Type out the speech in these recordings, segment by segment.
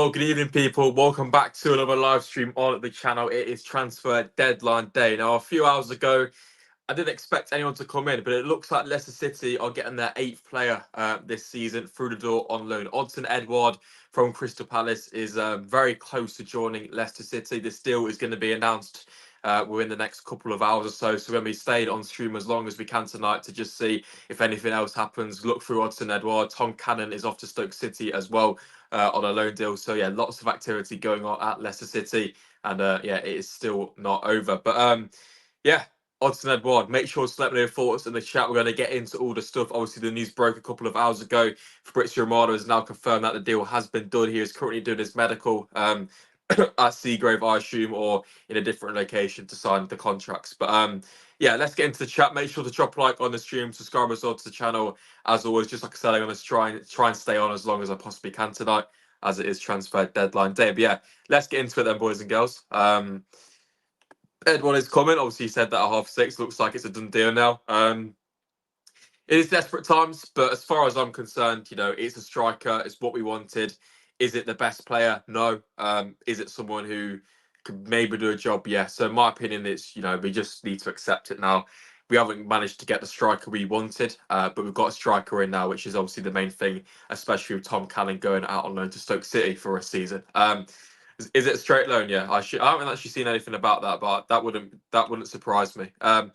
Well, good evening, people. Welcome back to another live stream on the channel. It is transfer deadline day. Now, a few hours ago, I didn't expect anyone to come in, but it looks like Leicester City are getting their 8th player this season through the door on loan. Odsonne Edouard from Crystal Palace is very close to joining Leicester City. This deal is going to be announced within the next couple of hours or so. So when we stayed on stream as long as we can tonight to just see if anything else happens, look through Odsonne Edouard. Tom Cannon is off to Stoke City as well on a loan deal. So yeah, lots of activity going on at Leicester City. And yeah, it is still not over. But yeah, Odsonne Edouard, make sure to let me know your thoughts in the chat. We're going to get into all the stuff. Obviously, the news broke a couple of hours ago. Fabrizio Romano has now confirmed that the deal has been done. He is currently doing his medical at Seagrave, I assume, or in a different location to sign the contracts. But yeah, let's get into the chat. Make sure to drop a like on the stream, subscribe as well to the channel. As always, just like I said, I'm going to try and stay on as long as I possibly can tonight, as it is transfer deadline day. But yeah, let's get into it then, boys and girls. Edouard is coming. Obviously, he said that at 6:30. Looks like it's a done deal now. It is desperate times, but as far as I'm concerned, you know, it's a striker. It's what we wanted. Is it the best player? No. Is it someone who could maybe do a job? Yeah. So in my opinion, it's, you know, we just need to accept it now. We haven't managed to get the striker we wanted, but we've got a striker in now, which is obviously the main thing, especially with Tom Cannon going out on loan to Stoke City for a season. Is it a straight loan? Yeah, I haven't actually seen anything about that, but that wouldn't surprise me. Might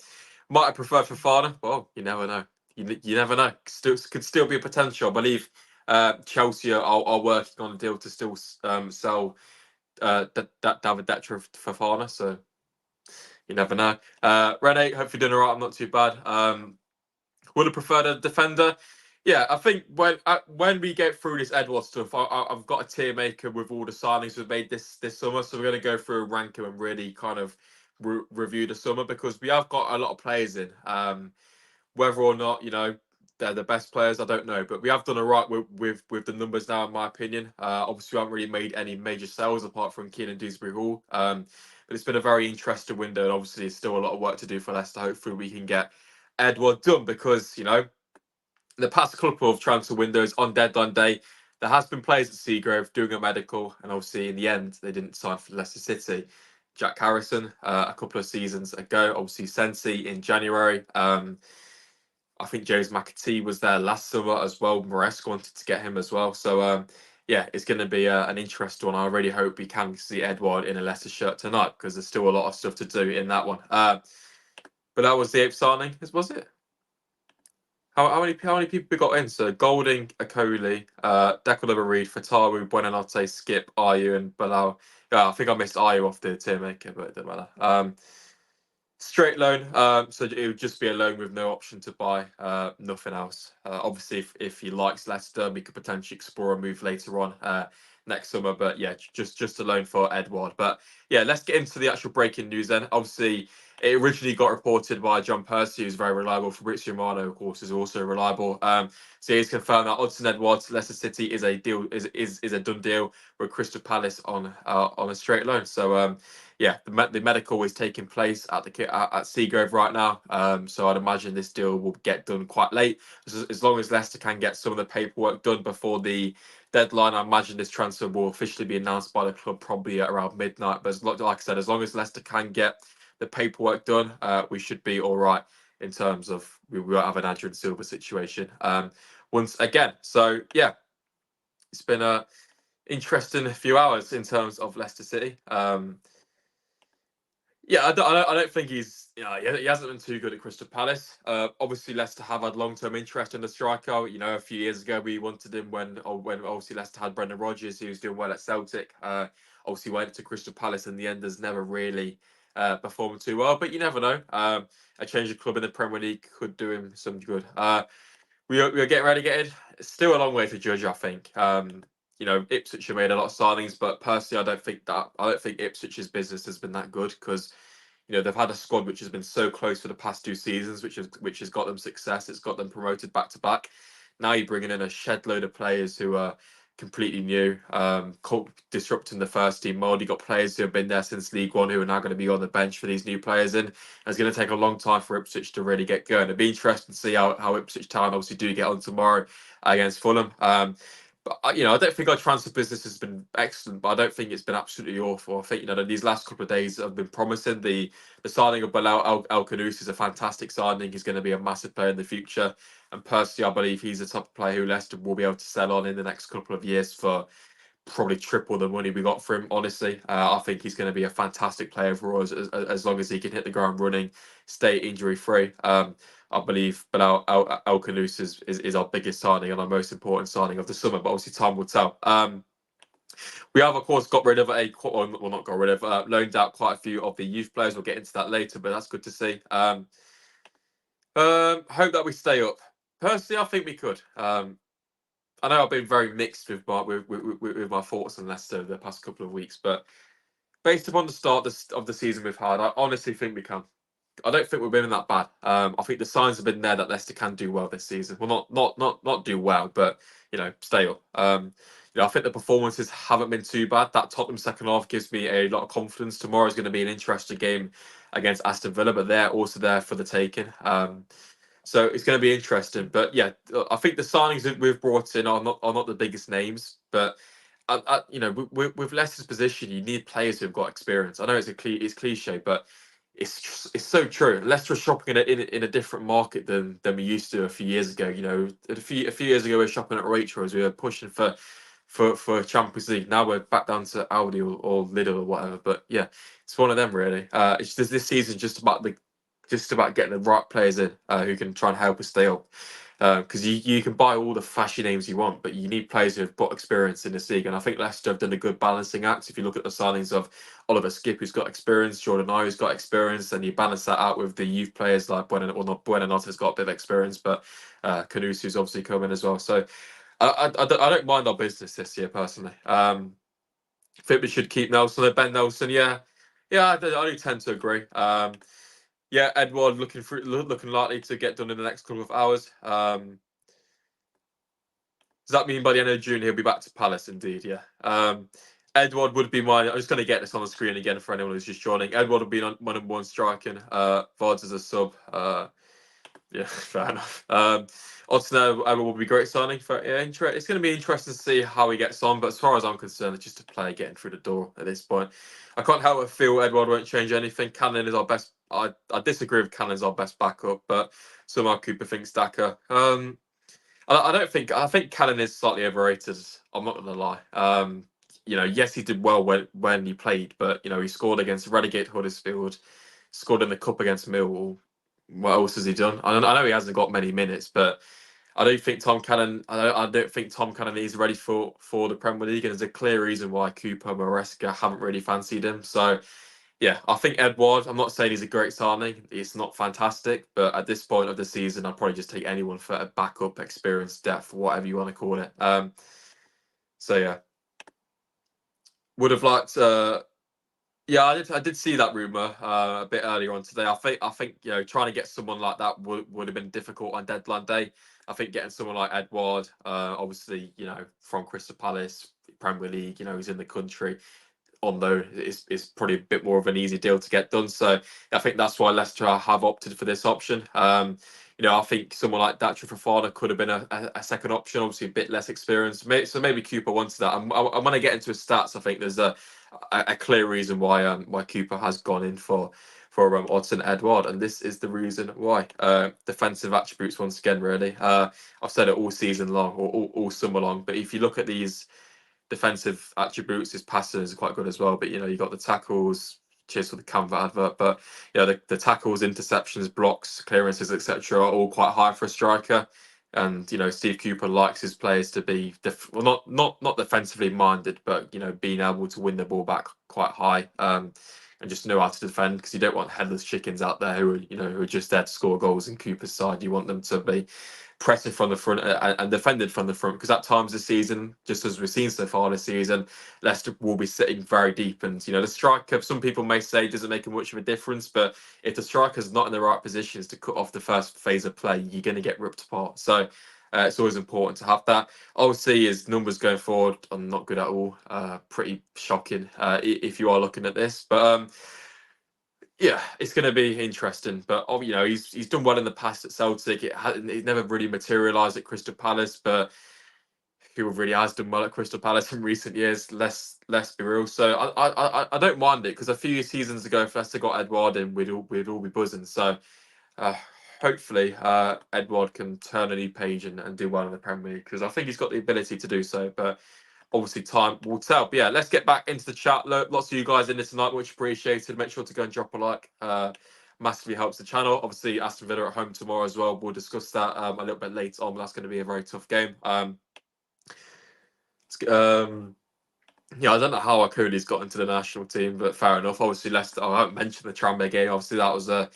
I prefer Fofana? Well, you never know. You never know. Could still be a potential. I believe Chelsea are working on a deal to still sell David Datro Fofana. So you never know. Rene, hope you're doing all right. I'm not too bad. Would have preferred a defender. Yeah, I think when we get through this Edouard stuff, I've got a tier maker with all the signings we've made this summer. So we're going to go through a ranking and really kind of review the summer, because we have got a lot of players in. Whether or not, you know, they're the best players, I don't know. But we have done all right with the numbers now, in my opinion. Obviously, we haven't really made any major sales apart from Keenan Dewsbury Hall. But it's been a very interesting window, and obviously, there's still a lot of work to do for Leicester. Hopefully, we can get Edouard done, because, you know, the past couple of transfer windows on deadline day, there has been players at Seagrave doing a medical, and obviously in the end they didn't sign for Leicester City. Jack Harrison a couple of seasons ago, obviously Sensi in January. I think James McAtee was there last summer as well. Maresca wanted to get him as well. So yeah, it's going to be an interesting one. I really hope we can see Edouard in a Leicester shirt tonight, because there's still a lot of stuff to do in that one. But that was the 8th signing, was it? How many people we got in? So Golding, Akoli, Declan Reed, Fatawu, Buonanotte, Skip, Ayu, and Bilal. Yeah, I think I missed Ayu off the tier maker, but it doesn't matter. Straight loan, so it would just be a loan with no option to buy, nothing else. Obviously, if he likes Leicester, we could potentially explore a move later on next summer. But yeah, just a loan for Edouard. But yeah, let's get into the actual breaking news then. Obviously, it originally got reported by John Percy, who's very reliable. Fabrizio Romano, of course, is also reliable. So he's confirmed that Odsonne Edouard to Leicester City is a deal, is a done deal with Crystal Palace on a straight loan. So yeah, the medical is taking place at Seagrave right now. So I'd imagine this deal will get done quite late. As long as Leicester can get some of the paperwork done before the deadline, I imagine this transfer will officially be announced by the club probably at around midnight. But like I said, as long as Leicester can get the paperwork done, we should be all right in terms of we won't have an Adrian Silva situation once again. So yeah, it's been a interesting few hours in terms of Leicester City. Yeah, I don't think he's, you know, he hasn't been too good at Crystal Palace. Obviously, Leicester have had long-term interest in the striker. You know, a few years ago we wanted him when obviously Leicester had Brendan Rodgers, who was doing well at Celtic. Obviously went to Crystal Palace in the end, has never really performed too well. But you never know. A change of club in the Premier League could do him some good. We are getting relegated. It's still a long way to judge, I think. You know, Ipswich have made a lot of signings, but personally, I don't think Ipswich's business has been that good, because, you know, they've had a squad which has been so close for the past 2 seasons, which has got them success. It's got them promoted back to back. Now you're bringing in a shed load of players who are completely new, disrupting the first team mold. You got players who have been there since League One who are now going to be on the bench for these new players in. And it's going to take a long time for Ipswich to really get going. It'd be interesting to see how Ipswich Town obviously do get on tomorrow against Fulham. But I don't think our transfer business has been excellent, but I don't think it's been absolutely awful. I think these last couple of days have been promising. The signing of Bilal El Khannouss is a fantastic signing. He's going to be a massive player in the future, and personally, I believe he's the type of player who Leicester will be able to sell on in the next couple of years for probably triple the money we got for him. Honestly, I think he's going to be a fantastic player for us as long as he can hit the ground running, stay injury free. I believe, but El Khannouss is our biggest signing and our most important signing of the summer. But obviously, time will tell. We have, of course, got rid of well, not got rid of, loaned out quite a few of the youth players. We'll get into that later, but that's good to see. Hope that we stay up. Personally, I think we could. I know I've been very mixed with my thoughts on Leicester the past couple of weeks, but based upon the start of the season we've had, I honestly think we can. I don't think we've been that bad. I think the signs have been there that Leicester can do well this season. Well, not do well, but stay up. I think the performances haven't been too bad. That Tottenham second half gives me a lot of confidence. Tomorrow is going to be an interesting game against Aston Villa, but they're also there for the taking. So it's going to be interesting. But yeah, I think the signings that we've brought in are not the biggest names, but with Leicester's position, you need players who've got experience. I know it's cliche, but it's so true. Leicester are shopping in a different market than we used to a few years ago. A few years ago we were shopping at Waitrose. We were pushing for Champions League. Now we're back down to Audi or Lidl or whatever. But yeah, it's one of them really. It's just this season just about getting the right players in who can try and help us stay up. Because you can buy all the flashy names you want, but you need players who have got experience in this league. And I think Leicester have done a good balancing act. If you look at the signings of Oliver Skipp, who's got experience, Jordan Ayew, who's got experience, and you balance that out with the youth players like Buenanote has got a bit of experience, but Khannouss, who's obviously coming as well. So I don't mind our business this year personally. I think we should keep Nelson. Ben Nelson, yeah, I do tend to agree. Yeah, Edouard looking likely to get done in the next couple of hours. Does that mean by the end of June he'll be back to Palace? Indeed, yeah. Edouard would be mine. I'm just going to get this on the screen again for anyone who's just joining. Edouard would be my number one striking. Vards as a sub. Yeah, fair enough. Odsonne Edouard will be great signing for it's going to be interesting to see how he gets on. But as far as I'm concerned, it's just a player getting through the door at this point. I can't help but feel Edouard won't change anything. Cannon is our best. I disagree with Cannon's our best backup, but somehow Cooper thinks Daka. I think Cannon is slightly overrated. I'm not going to lie. Yes, he did well when he played, but he scored against relegated Huddersfield, scored in the cup against Millwall. What else has he done? I know he hasn't got many minutes, but I don't think Tom Cannon. I don't think Tom Cannon is ready for the Premier League, and there's a clear reason why Cooper and Maresca haven't really fancied him. So yeah, I think Edouard. I'm not saying he's a great signing. It's not fantastic, but at this point of the season, I'd probably just take anyone for a backup, experience, depth, whatever you want to call it. So yeah, would have liked. Yeah, I did see that rumor a bit earlier on today. I think trying to get someone like that would have been difficult on deadline day. I think getting someone like Edouard, obviously from Crystal Palace, Premier League, he's in the country on loan is probably a bit more of an easy deal to get done. So I think that's why Leicester have opted for this option. I think someone like Datro Fofana could have been a second option, obviously a bit less experienced. So maybe Cooper wanted that. I'm going to get into his stats. I think there's a clear reason why Cooper has gone in for Odsonne Edouard, and this is the reason why. Defensive attributes once again, really. I've said it all season long or all summer long, but if you look at these defensive attributes, his passing is quite good as well. But you got the tackles. Cheers for the Canva advert, but the tackles, interceptions, blocks, clearances, etc. are all quite high for a striker. And Steve Cooper likes his players to be not defensively minded, but being able to win the ball back quite high, and just know how to defend, because you don't want headless chickens out there who are just there to score goals in Cooper's side. You want them to be pressing from the front and defended from the front, because at times this season, just as we've seen so far this season, Leicester will be sitting very deep, and the striker, some people may say, doesn't make much of a difference, but if the striker's not in the right positions to cut off the first phase of play, you're going to get ripped apart. So it's always important to have that. Obviously, his numbers going forward are not good at all. Pretty shocking if you are looking at this, but yeah, it's going to be interesting. But he's done well in the past at Celtic. It never really materialised at Crystal Palace, but who really has done well at Crystal Palace in recent years. Let's be real. So I don't mind it, because a few seasons ago, if Leicester got Edouard in, we'd all be buzzing. So uh, hopefully Edouard can turn a new page and do well in the Premier League, because I think he's got the ability to do so. But obviously time will tell. But yeah, let's get back into the chat. Lots of you guys in this tonight, much appreciated. Make sure to go and drop a like. Massively helps the channel. Obviously, Aston Villa at home tomorrow as well. We'll discuss that a little bit later on, but that's going to be a very tough game. Yeah, I don't know how Akuli's got into the national team, but fair enough. Obviously, Leicester. I haven't mentioned the Tranmere game. Obviously, that was a,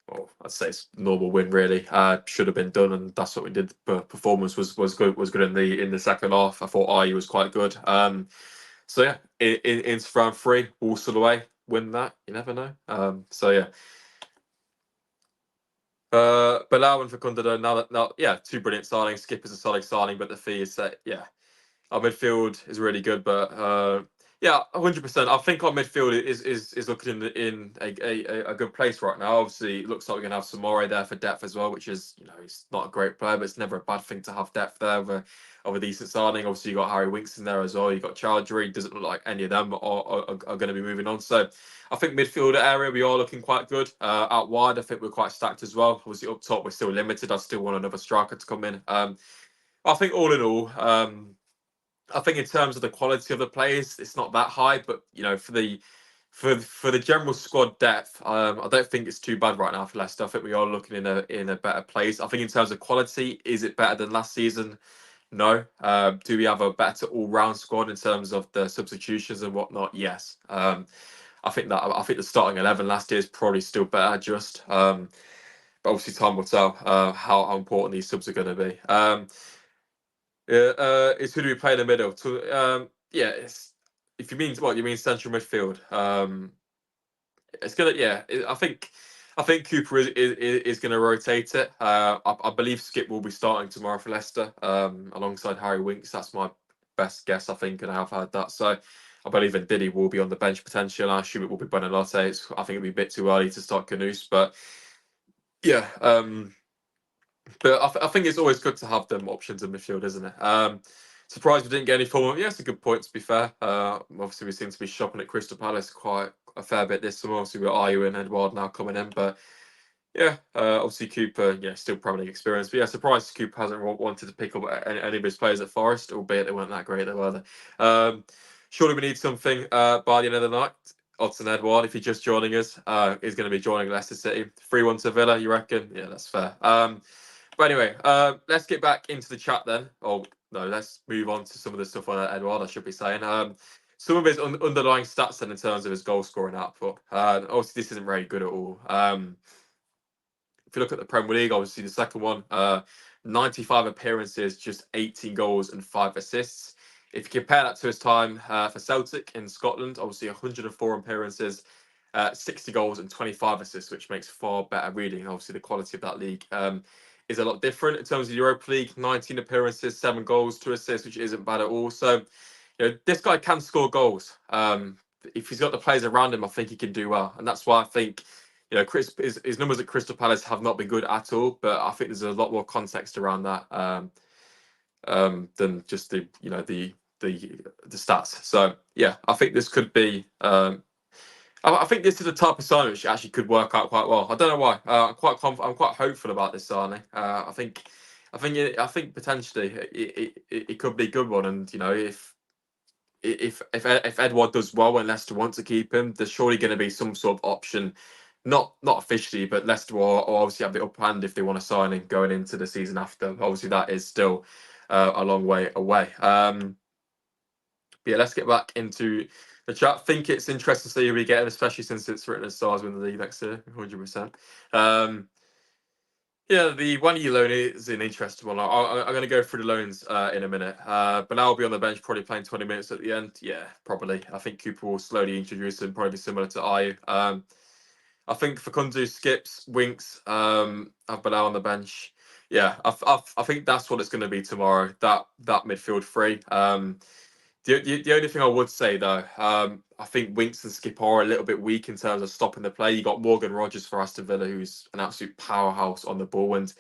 well, I'd say it's a normal win, really. Should have been done, and that's what we did. But performance was good in the second half. I thought IU was quite good. So yeah, into round three, Walsall away, win that. You never know. So yeah. Bilal and Facundo, now, yeah, two brilliant signings. Skip is a solid signing, but the fee is set. Yeah, our midfield is really good, but yeah, 100%. I think our midfield is looking in a good place right now. Obviously, it looks like we're gonna have Samore there for depth as well, which is, he's not a great player, but it's never a bad thing to have depth there of a decent signing. Obviously, you got Harry Winks in there as well. You got Chowdhury. Doesn't look like any of them are going to be moving on. So I think midfielder area we are looking quite good. Out wide, I think we're quite stacked as well. Obviously, up top we're still limited. I still want another striker to come in. I think all in all. I think in terms of the quality of the players, it's not that high, but for the general squad depth, I don't think it's too bad right now for Leicester. I think we are looking in a better place. I think in terms of quality, is it better than last season? No. Do we have a better all-round squad in terms of the substitutions and whatnot? Yes. I think the starting 11 last year is probably still better. But obviously time will tell how important these subs are going to be. It's who do we play in the middle? Yeah, if you mean what you mean central midfield. It's gonna I think Cooper is going to rotate it. I believe Skip will be starting tomorrow for Leicester alongside Harry Winks. That's my best guess, I think, and I have heard that. So I believe Ndidi will be on the bench potentially. I assume it will be Buonanotte. I think it'll be a bit too early to start Khannouss, but yeah. But I think it's always good to have them options in midfield, isn't it? Surprised we didn't get any form. Yeah, it's a good point, to be fair. Obviously, we seem to be shopping at Crystal Palace quite a fair bit this summer. Obviously, we've got Ayew and Edouard now coming in. But yeah, obviously, Cooper, yeah, still Premier League experience. But yeah, surprised Cooper hasn't wanted to pick up any of his players at Forest, albeit they weren't that great, they were they? Surely we need something by the end of the night. Odsonne Edouard, if you're just joining us, is going to be joining Leicester City. 3-1 to Villa, you reckon? Yeah, that's fair. But anyway, let's get back into the chat then. Oh, no, let's move on to some of the stuff on Edouard, I should be saying. Some of his underlying stats then in terms of his goal scoring output. Obviously, this isn't very good at all. If you look at the Premier League, obviously the second one, 95 appearances, just 18 goals and 5 assists. If you compare that to his time for Celtic in Scotland, obviously 104 appearances, 60 goals and 25 assists, which makes far better reading. Obviously, the quality of that league is a lot different in terms of Europa League. 19 appearances, 7 goals, 2 assists, which isn't bad at all. So, this guy can score goals. If he's got the players around him, I think he can do well, and that's why I think his numbers at Crystal Palace have not been good at all. But I think there's a lot more context around that than just the stats. So yeah, I think this could be. I think this is the type of signing which actually could work out quite well. I don't know why. I'm quite hopeful about this signing. I think potentially it could be a good one. And if Edouard does well and Leicester want to keep him, there's surely going to be some sort of option. Not officially, but Leicester will obviously have the upper hand if they want to sign him going into the season after. Obviously, that is still a long way away. But yeah, let's get back into the chat. I think it's interesting to see who we get, especially since it's written as Stars win the league next year, 100%. Yeah, the 1 year loan is an interesting one. I'm going to go through the loans in a minute. But now I'll be on the bench, probably playing 20 minutes at the end. Yeah, probably. I think Cooper will slowly introduce him, probably similar to Ayew. I think Facundo skips, Winks, have Bilal on the bench. Yeah, I think that's what it's going to be tomorrow. That midfield three. The only thing I would say though, I think Winks and Skip are a little bit weak in terms of stopping the play. You got Morgan Rogers for Aston Villa, who's an absolute powerhouse on the ball, and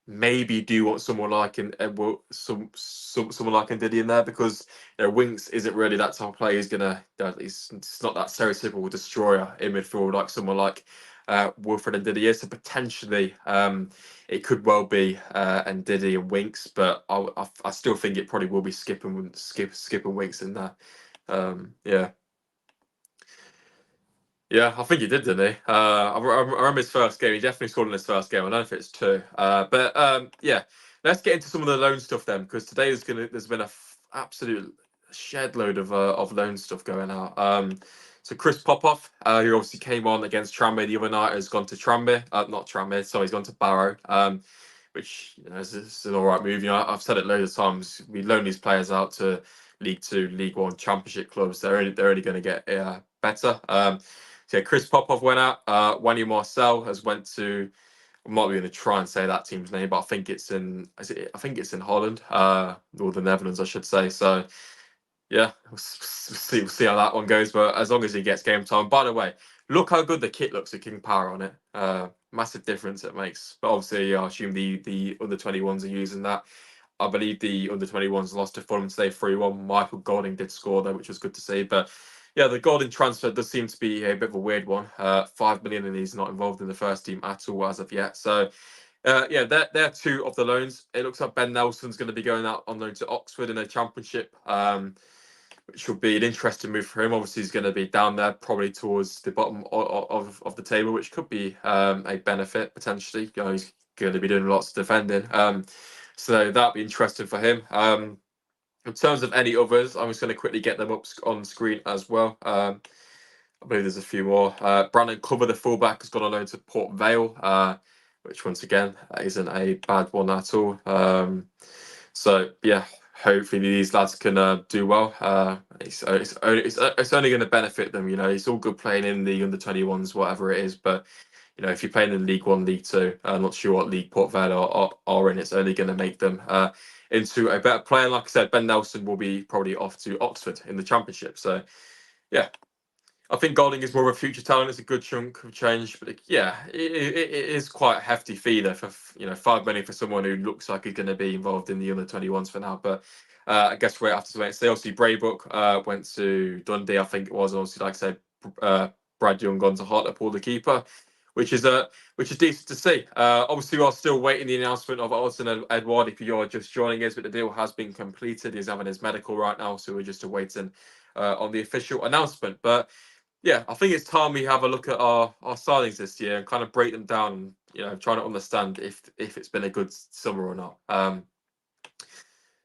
maybe do want someone like someone like Ndidi in there, because Winks isn't really that type of player who's gonna. It's not that stereotypical destroyer in midfield like someone like Wilfred Ndidi is. So potentially, it could well be Ndidi and Winks, but I still think it probably will be Skip and Winks in there. Yeah. Yeah, I think he did, didn't he? I remember his first game. He definitely scored in his first game. I don't know if it's two. But yeah, let's get into some of the loan stuff then, because today there's been a absolute shed load of loan stuff going out. So Chris Popoff, who obviously came on against Tranmere the other night, has gone to Tranmere. Not Tranmere, sorry, he's gone to Barrow. Which is an all right move. I've said it loads of times. We loan these players out to League Two, League One, Championship clubs. They're only going to get better. So yeah, Chris Popov went out. Wani Marcel has went to. I'm not going to try and say that team's name, but I think it's in. I think it's in Holland, or the Netherlands, I should say. So yeah, we'll see how that one goes. But as long as he gets game time. By the way, look how good the kit looks at King Power on it. Massive difference it makes. But obviously, I assume the under 21s are using that. I believe the under 21s lost to Fulham today 3-1. Michael Golding did score though, which was good to see. But yeah, the Golding transfer does seem to be a bit of a weird one. 5 million, and he's not involved in the first team at all as of yet. So yeah, they're two of the loans. It looks like Ben Nelson's going to be going out on loan to Oxford in a championship. Which will be an interesting move for him. Obviously, he's going to be down there, probably towards the bottom of the table, which could be a benefit potentially. He's going to be doing lots of defending, so that'd be interesting for him. In terms of any others, I'm just going to quickly get them up on screen as well. I believe there's a few more. Brandon Cover, the fullback, has gone on loan to Port Vale, which once again isn't a bad one at all. So yeah, hopefully these lads can do well. It's only going to benefit them. It's all good playing in the under 21s, whatever it is. But if you're playing in League One, League Two, I'm not sure what League Port Vale are in. It's only going to make them into a better player. And like I said, Ben Nelson will be probably off to Oxford in the Championship. So yeah, I think Golding is more of a future talent. It's a good chunk of change, but yeah, it is quite a hefty fee there for 5 million for someone who looks like he's going to be involved in the under 21s for now. But I guess we have to wait and see. Obviously, Braybook went to Dundee, I think it was. Obviously, like I said, Brad Young gone to Hartlepool, the keeper, which is decent to see. Obviously, we are still waiting the announcement of Odsonne Edouard. If you're just joining us, but the deal has been completed. He's having his medical right now, so we're just awaiting on the official announcement. But yeah, I think it's time we have a look at our signings this year and kind of break them down. Trying to understand if it's been a good summer or not.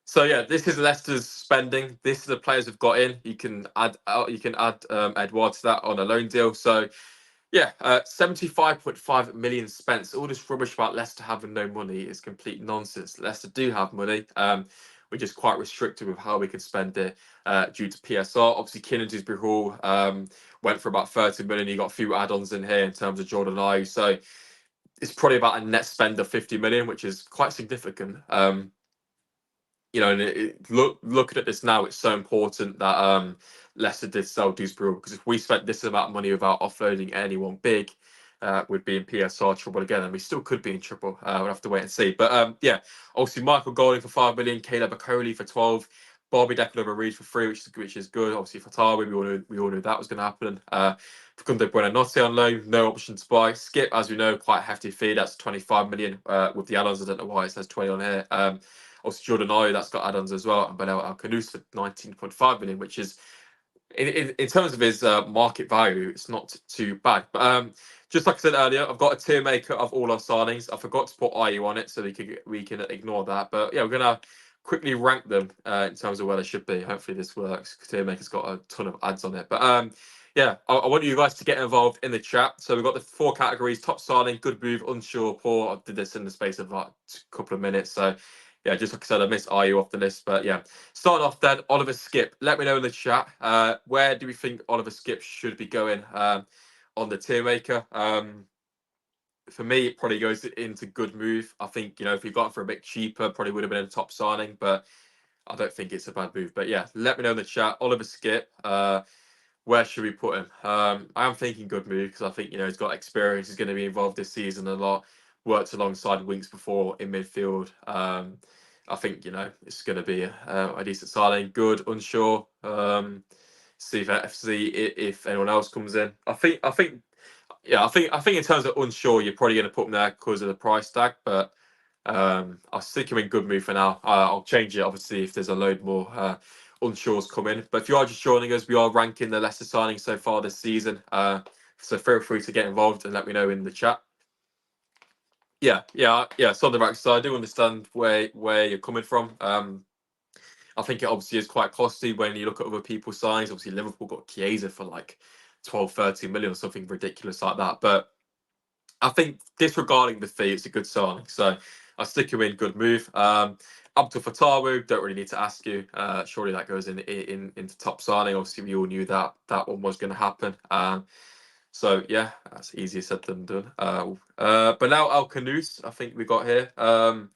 So yeah, this is Leicester's spending. This is the players we've got in. You can add Edouard to that on a loan deal. So yeah, 75.5 million spent. So all this rubbish about Leicester having no money is complete nonsense. Leicester do have money. We're just quite restricted with how we can spend it due to PSR. Obviously, Keenan Dewsbury Hall went for about 30 million. You got a few add-ons in here in terms of Jordan Ayew. So it's probably about a net spend of 50 million, which is quite significant. And looking at this now, it's so important that Leicester did sell Dewsbury, because if we spent this amount of money without offloading anyone big, we'd be in PSR trouble again, and we still could be in trouble. We'll have to wait and see. But yeah, obviously Michael Golding for 5 million, Caleb Okoli for 12, Bobby Declan-Reid for 3, which is good. Obviously for Tarwi, we all knew that was going to happen. Facundo Buonanotte on loan, no option to buy. Skip, as we know, quite a hefty fee. That's 25 million with the add-ons. I don't know why it says 20 on here. Also, Jordan Ayew, that's got add-ons as well, and Bilal El Khannouss for 19.5 million, which is, in terms of his market value, it's not too bad. But just like I said earlier, I've got a tier maker of all our signings. I forgot to put Ayew on it, so we can ignore that. But yeah, we're gonna quickly rank them in terms of where they should be. Hopefully this works. Tier maker's got a ton of ads on it. But yeah, I want you guys to get involved in the chat. So we've got the 4 categories: top signing, good move, unsure, poor. I did this in the space of like a couple of minutes. So yeah, just like I said, I missed Ayew off the list. But yeah, start off then, Oliver Skip. Let me know in the chat, where do we think Oliver Skip should be going on the tier maker? For me, it probably goes into good move. I think, if we got him for a bit cheaper, probably would have been a top signing, but I don't think it's a bad move. But yeah, let me know in the chat. Oliver Skip, where should we put him? I am thinking good move, because I think, he's got experience. He's going to be involved this season a lot. worked alongside Winks before in midfield. I think it's going to be a decent signing. Good, unsure. See if anyone else comes in. I think in terms of unsure, you're probably going to put him there because of the price tag, but I'll stick him in good mood for now. I'll change it obviously if there's a load more unsures come in. But if you are just joining us, we are ranking the Leicester signings so far this season. So feel free to get involved and let me know in the chat. Yeah. So on the right side, I do understand where you're coming from. I think it obviously is quite costly when you look at other people's signings. Obviously, Liverpool got Chiesa for like 12, 13 million or something ridiculous like that. But I think disregarding the fee, it's a good signing. So I stick him in, good move. Up to Fatawu, don't really need to ask you. Surely that goes into top signing. Obviously, we all knew that one was going to happen. So yeah, that's easier said than done. Bilal El Khannouss, I think we got here. Now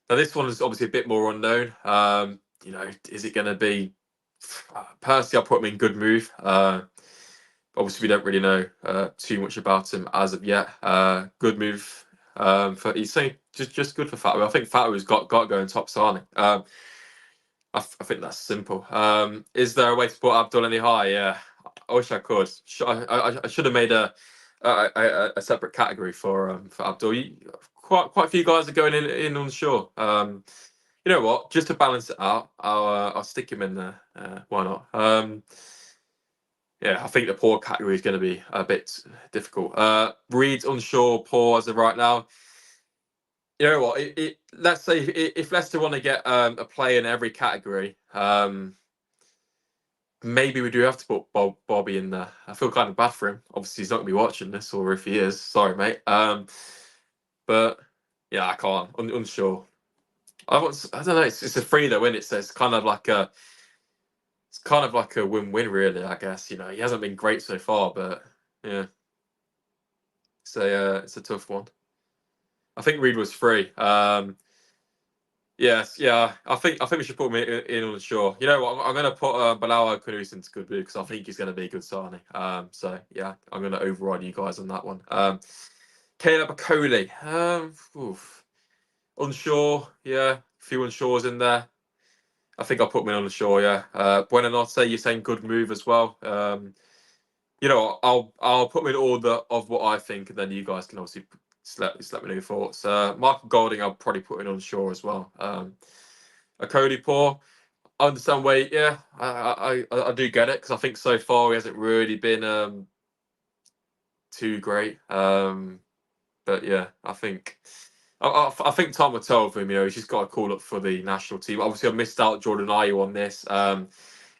this one is obviously a bit more unknown. Is it going to be? Personally, I'll put him in good move. Obviously, we don't really know too much about him as of yet. Good move. He's saying just good for Fatawu. I think Fatawu's got to go in top signing. I think that's simple. Is there a way to put Abdul any higher? Yeah, I wish I could. I should have made a separate category for Abdul. Quite a few guys are going in unsure. You know what? Just to balance it out, I'll stick him in there. Why not? Yeah, I think the poor category is going to be a bit difficult. Reed's unsure, poor as of right now. You know what? Let's say if Leicester want to get a player in every category, maybe we do have to put Bobby in there. I feel kind of bad for him. Obviously, he's not going to be watching this, or if he is, sorry, mate. But yeah, I can't. Unsure. I don't know. It's a free though, isn't it? So it's kind of like a win-win, really. I guess he hasn't been great so far, but yeah, it's a tough one. I think Reed was free. Yes, yeah. I think we should put him in unsure. You know what? I'm going to put Bilal El Khannouss into good boot because I think he's going to be a good signing. So yeah, I'm going to override you guys on that one. Caleb Akoli. Unsure. Yeah, a few unsures in there. I think I'll put him in unsure. Yeah. Buonanotte, you're saying good move as well. I'll put him in order of what I think, and then you guys can obviously just let me know your thoughts. Michael Golding, I'll probably put in unsure as well. A Cody Poor, I understand where. Yeah, I do get it because I think so far he hasn't really been too great. But yeah, I think time will tell for him. He's just got to call up for the national team. Obviously, I missed out Jordan Ayew on this.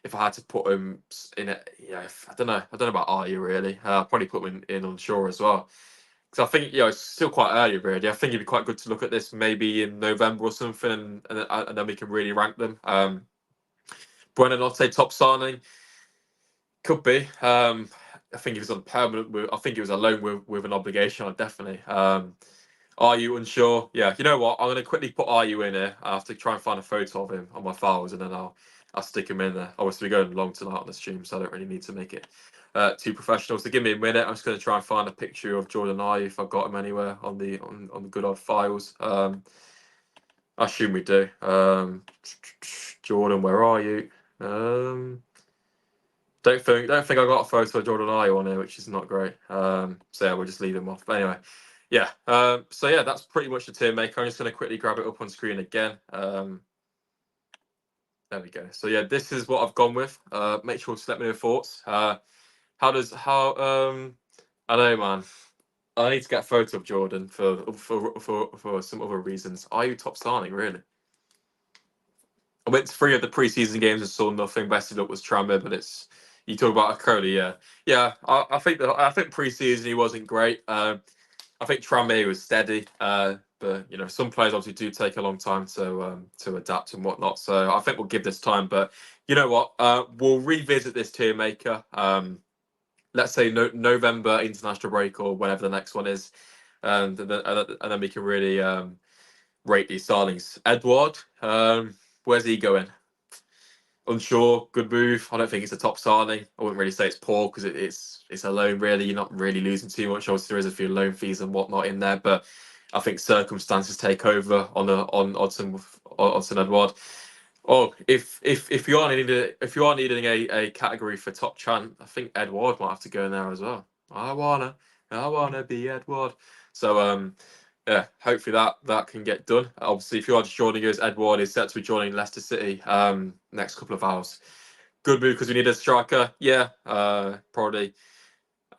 If I had to put him in it, I don't know about Ayew really. Probably put him in unsure as well. Because I think it's still quite early, really. I think it'd be quite good to look at this maybe in November or something, and then we can really rank them. Buonanotte top signing could be. I think he was on permanent. I think he was a loan with an obligation. Definitely. Are you unsure? Yeah. You know what? I'm going to quickly put Are you in here. I have to try and find a photo of him on my files, and then I'll stick him in there. Obviously, we're going long tonight on the stream, so I don't really need to make it too professional. So give me a minute. I'm just going to try and find a picture of Jordan Ayew if I've got him anywhere on the good old files. I assume we do. Jordan, where are you? Don't think I got a photo of Jordan Ayew on here, which is not great. So yeah, we'll just leave him off. But anyway, yeah. So yeah, that's pretty much the tier maker. I'm just going to quickly grab it up on screen again. There we go. So yeah, this is what I've gone with. Make sure to let me know your thoughts. I know, man. I need to get a photo of Jordan for some other reasons. Are you top signing, really? I went to 3 of the preseason games and saw nothing. Best of luck was Trammer, but you talk about Akoli, yeah. I think preseason he wasn't great. I think Trammer was steady, but some players obviously do take a long time to adapt and whatnot. So I think we'll give this time. But you know what? We'll revisit this tier maker. Let's say November international break or whenever the next one is, and then we can really rate these signings. Edouard, where's he going? unsure. Good move. I don't think it's a top signing. I wouldn't really say it's poor because it's a loan. Really, you're not really losing too much. Obviously, there is a few loan fees and whatnot in there, but I think circumstances take over on Odsonne Edouard. Oh, if you are needing a category for top chant, I think Edouard might have to go in there as well. I wanna be Edouard. So yeah, hopefully that can get done. Obviously, if you are just joining us, Edouard is set to be joining Leicester City next couple of hours. Good move because we need a striker. Yeah, probably.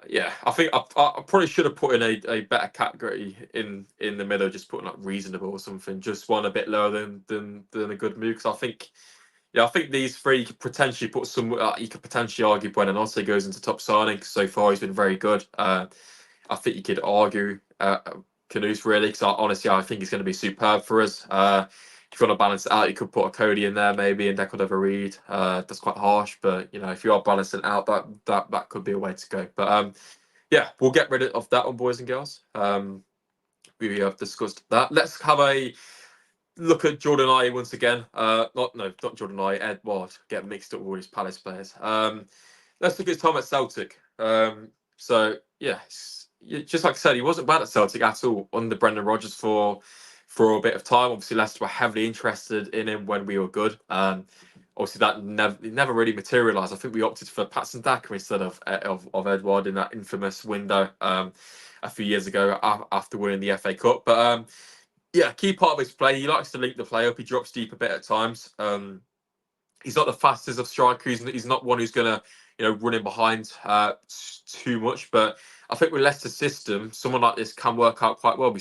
Yeah, I think I probably should have put in a better category in the middle, just putting like reasonable or something, just one a bit lower than a good move. Because I think, yeah, I think these three could potentially put some. You could potentially argue Buenanotte goes into top signing. So far, he's been very good. I think you could argue Khannouss really, because honestly, I think he's going to be superb for us. If you want to balance it out, you could put a Cody in there maybe and Declan Reed. That's quite harsh, but you know, if you are balancing out, that could be a way to go. But yeah, we'll get rid of that one, boys and girls. We have discussed that. Let's have a look at Jordan I once again. Not Jordan I, Edouard. Get mixed up with all these Palace players. Let's look at his time at Celtic. So yeah, just like I said, he wasn't bad at Celtic at all under Brendan Rodgers for a bit of time. Obviously, Leicester were heavily interested in him when we were good. Obviously, that never really materialised. I think we opted for Patson Daka instead of Edouard in that infamous window a few years ago after winning the FA Cup. But yeah, key part of his play. He likes to link the play up. He drops deep a bit at times. He's not the fastest of strikers. He's not one who's going to, run in behind too much. But I think with Leicester's system, someone like this can work out quite well.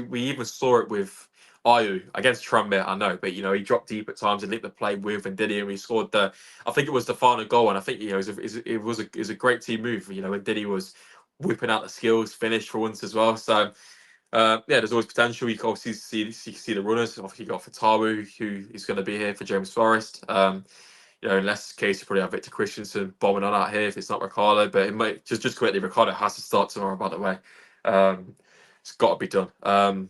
We even saw it with Ayew against Tranmere, I know, but he dropped deep at times and linked the play with and Diddy, and he scored I think it was the final goal, and I think it was a great team move. When Diddy was whipping out the skills, finished for once as well. So. Yeah, there's always potential. You can obviously see the runners. Obviously, you got Fatawu, who is going to be here for James Forrest. In Leicester's case, you probably have Victor Christensen bombing on out here if it's not Ricardo. But it might just quickly, Ricardo has to start tomorrow. By the way, it's got to be done.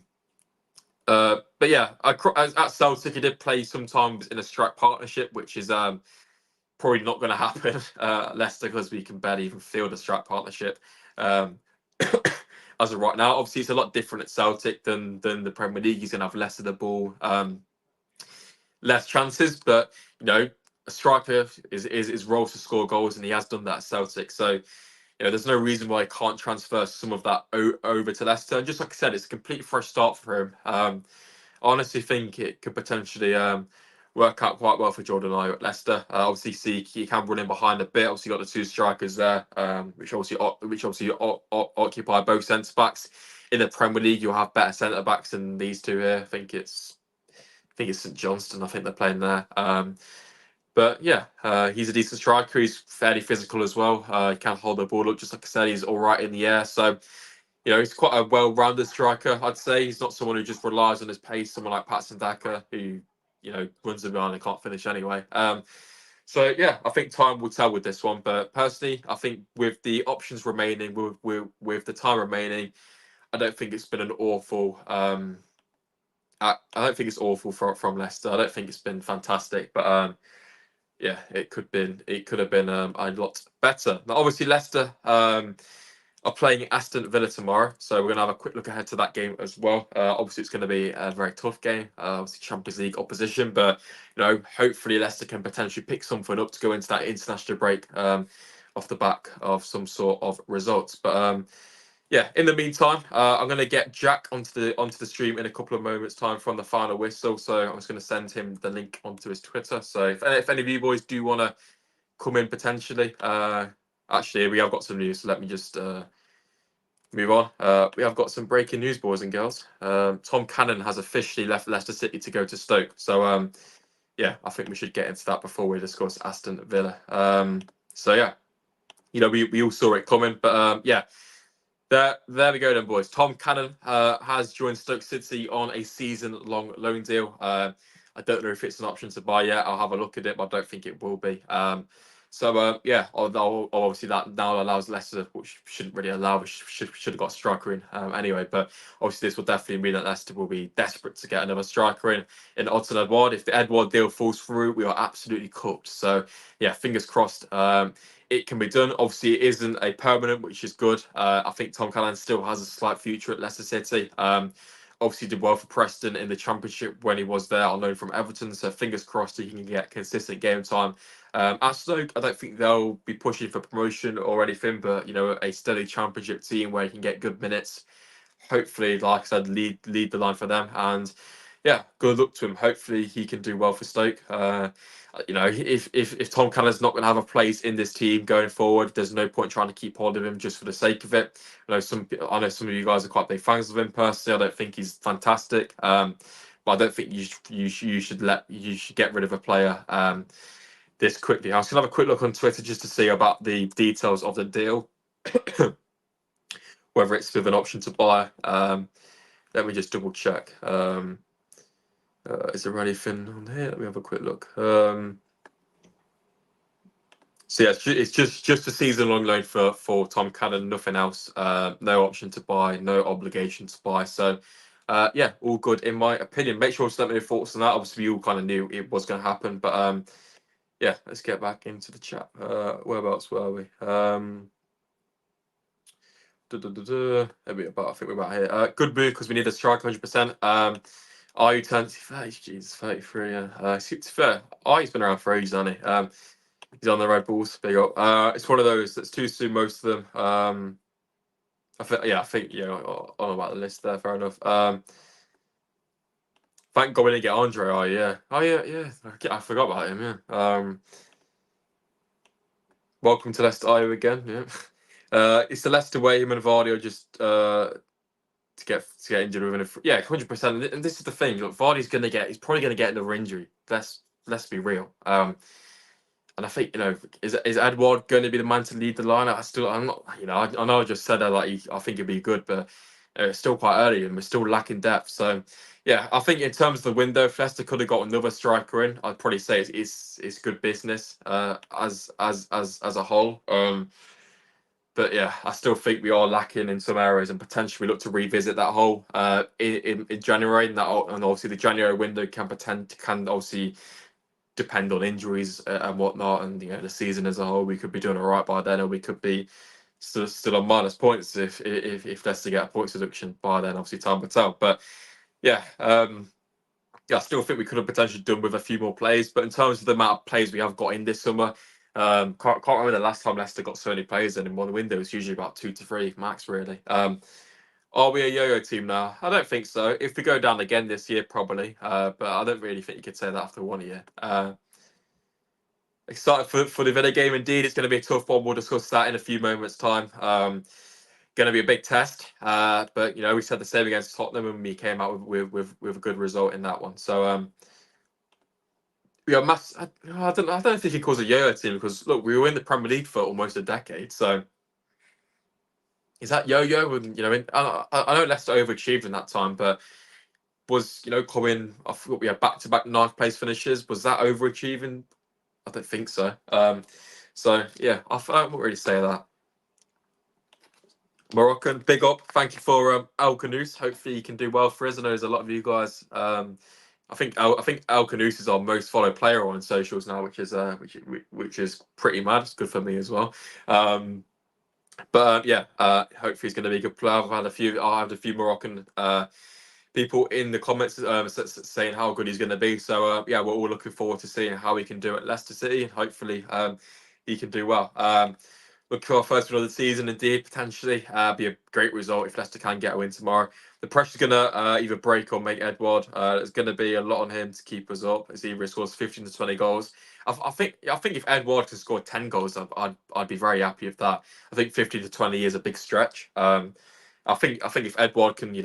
But yeah, at Celtic, he did play sometimes in a strike partnership, which is probably not going to happen at Leicester because we can barely even field a strike partnership. As of right now, obviously it's a lot different at Celtic than the Premier League. He's going to have less of the ball, less chances, but a striker is his role to score goals, and he has done that at Celtic. So there's no reason why he can't transfer some of that over to Leicester. And just like I said, it's a complete fresh start for him. I honestly think it could potentially work out quite well for Jordan Ayew at Leicester. Obviously, see he can run in behind a bit. Obviously, got the two strikers there, which obviously occupy both centre backs. In the Premier League, you'll have better centre backs than these two here. I think it's St Johnstone. I think they're playing there. But yeah, he's a decent striker. He's fairly physical as well. He can hold the ball up. Just like I said, he's all right in the air. So he's quite a well-rounded striker, I'd say. He's not someone who just relies on his pace. Someone like Patson Daka, who runs around and can't finish anyway. So yeah, I think time will tell with this one. But personally, I think with the options remaining, with the time remaining, I don't think it's been an awful. I don't think it's awful from Leicester. I don't think it's been fantastic, but yeah, it could have been a lot better. Now, obviously, Leicester are playing Aston Villa tomorrow, so we're going to have a quick look ahead to that game as well. Obviously, it's going to be a very tough game, obviously Champions League opposition, but hopefully Leicester can potentially pick something up to go into that international break off the back of some sort of results. But yeah, in the meantime, I'm going to get Jack onto the stream in a couple of moments' time from the final whistle. So I'm just going to send him the link onto his Twitter. So if any of you boys do want to come in potentially, actually we have got some news. So let me just move on. We have got some breaking news, boys and girls. Tom Cannon has officially left Leicester City to go to Stoke. So yeah, I think we should get into that before we discuss Aston Villa. So yeah, we all saw it coming, but yeah. There we go then, boys. Tom Cannon has joined Stoke City on a season-long loan deal. I don't know if it's an option to buy yet. I'll have a look at it, but I don't think it will be. So yeah, although obviously that now allows Leicester, which shouldn't really allow, should have got a striker in anyway. But obviously this will definitely mean that Leicester will be desperate to get another striker in Odsonne Edouard. If the Edouard deal falls through, we are absolutely cooked. So yeah, fingers crossed. It can be done. Obviously, it isn't a permanent, which is good. I think Tom Callan still has a slight future at Leicester City. Obviously did well for Preston in the Championship when he was there on loan from Everton. So fingers crossed he can get consistent game time. At Stoke, I don't think they'll be pushing for promotion or anything, but a steady Championship team where he can get good minutes. Hopefully, like I said, lead the line for them. And yeah, good luck to him. Hopefully, he can do well for Stoke. If Tom Callan's not going to have a place in this team going forward, there's no point trying to keep hold of him just for the sake of it. I know some of you guys are quite big fans of him personally. I don't think he's fantastic, but I don't think you should get rid of a player this quickly. I was going to have a quick look on Twitter just to see about the details of the deal, whether it's with an option to buy. Let me just double check. Is there anything on here? Let me have a quick look. So yeah, it's just a season-long loan for Tom Callan, nothing else. No option to buy, no obligation to buy. So yeah, all good in my opinion. Make sure to let me know your thoughts on that. Obviously, we all kind of knew it was going to happen, but yeah, let's get back into the chat. Whereabouts were we? Maybe about, I think we're about here. Good move because we need a striker 100%. Are you turning 30? Jesus, 33. Yeah. It's fair. He's been around for ages, hasn't he? He's on the Red Bulls. Big up. It's one of those that's too soon. Most of them. I think on about the list there. Fair enough. Thank God we didn't get Andre. Oh yeah. I forgot about him. Yeah. Welcome to Leicester, are you again? Yeah. It's the Leicester way. Him and Vardy are just to get injured within 100%. And this is the thing. Look, Vardy's he's probably gonna get another injury. Let's be real. And I think is Edouard going to be the man to lead the line? I'm not. I know I just said that I think it'd be good, but it's still quite early and we're still lacking depth. So yeah, I think in terms of the window, if Leicester could have got another striker in, I'd probably say it's good business as a whole. But yeah, I still think we are lacking in some areas, and potentially we look to revisit that whole in January, and obviously the January window can obviously depend on injuries and whatnot, and the season as a whole. We could be doing all right by then, or we could be still on minus points if Leicester get a points deduction by then. Obviously, time will tell. But yeah, I still think we could have potentially done with a few more players. But in terms of the amount of players we have got in this summer, can't remember the last time Leicester got so many players in one window. It's usually about 2 to 3 max, really. Are we a yo-yo team now? I don't think so. If we go down again this year, probably. But I don't really think you could say that after 1 year. Excited for the Villa game. Indeed, it's going to be a tough one. We'll discuss that in a few moments' time. Going to be a big test. But we said the same against Tottenham, and we came out with a good result in that one. So we are I don't think it calls a yo-yo team because look, we were in the Premier League for almost a decade. So is that yo-yo? And I know Leicester overachieved in that time, but was coming? I thought we had back-to-back ninth place finishes. Was that overachieving? I don't think so. So yeah, I won't really say that. Moroccan, big up. Thank you for El Khannouss. Hopefully you can do well for us. I know there's a lot of you guys. I think El Khannouss is our most followed player on socials now, which is pretty mad. It's good for me as well. But yeah, hopefully he's going to be a good player. I've had a few Moroccan people in the comments saying how good he's going to be. So yeah, we're all looking forward to seeing how he can do at Leicester City, and hopefully he can do well. Look for our first win of the season, indeed, potentially be a great result if Leicester can get a win tomorrow. The pressure's going to either break or make Edouard. There's going to be a lot on him to keep us up. As he scores 15 to 20 goals. I think if Edouard can score 10 goals, I'd be very happy with that. I think 15 to 20 is a big stretch. I think if Edouard can, I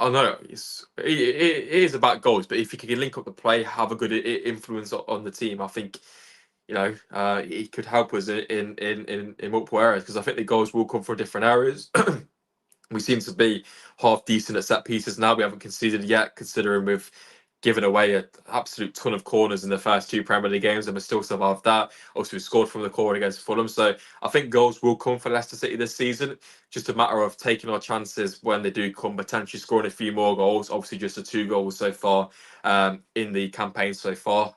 know it is about goals, but if he can link up the play, have a good influence on the team, I think he could help us in multiple areas, because I think the goals will come from different areas. We seem to be half decent at set pieces now. We haven't conceded yet, considering with given away an absolute ton of corners in the first two Premier League games, and we still survived that. Also, we scored from the corner against Fulham. So I think goals will come for Leicester City this season. Just a matter of taking our chances when they do come, potentially scoring a few more goals. Obviously, just the 2 goals so far in the campaign so far.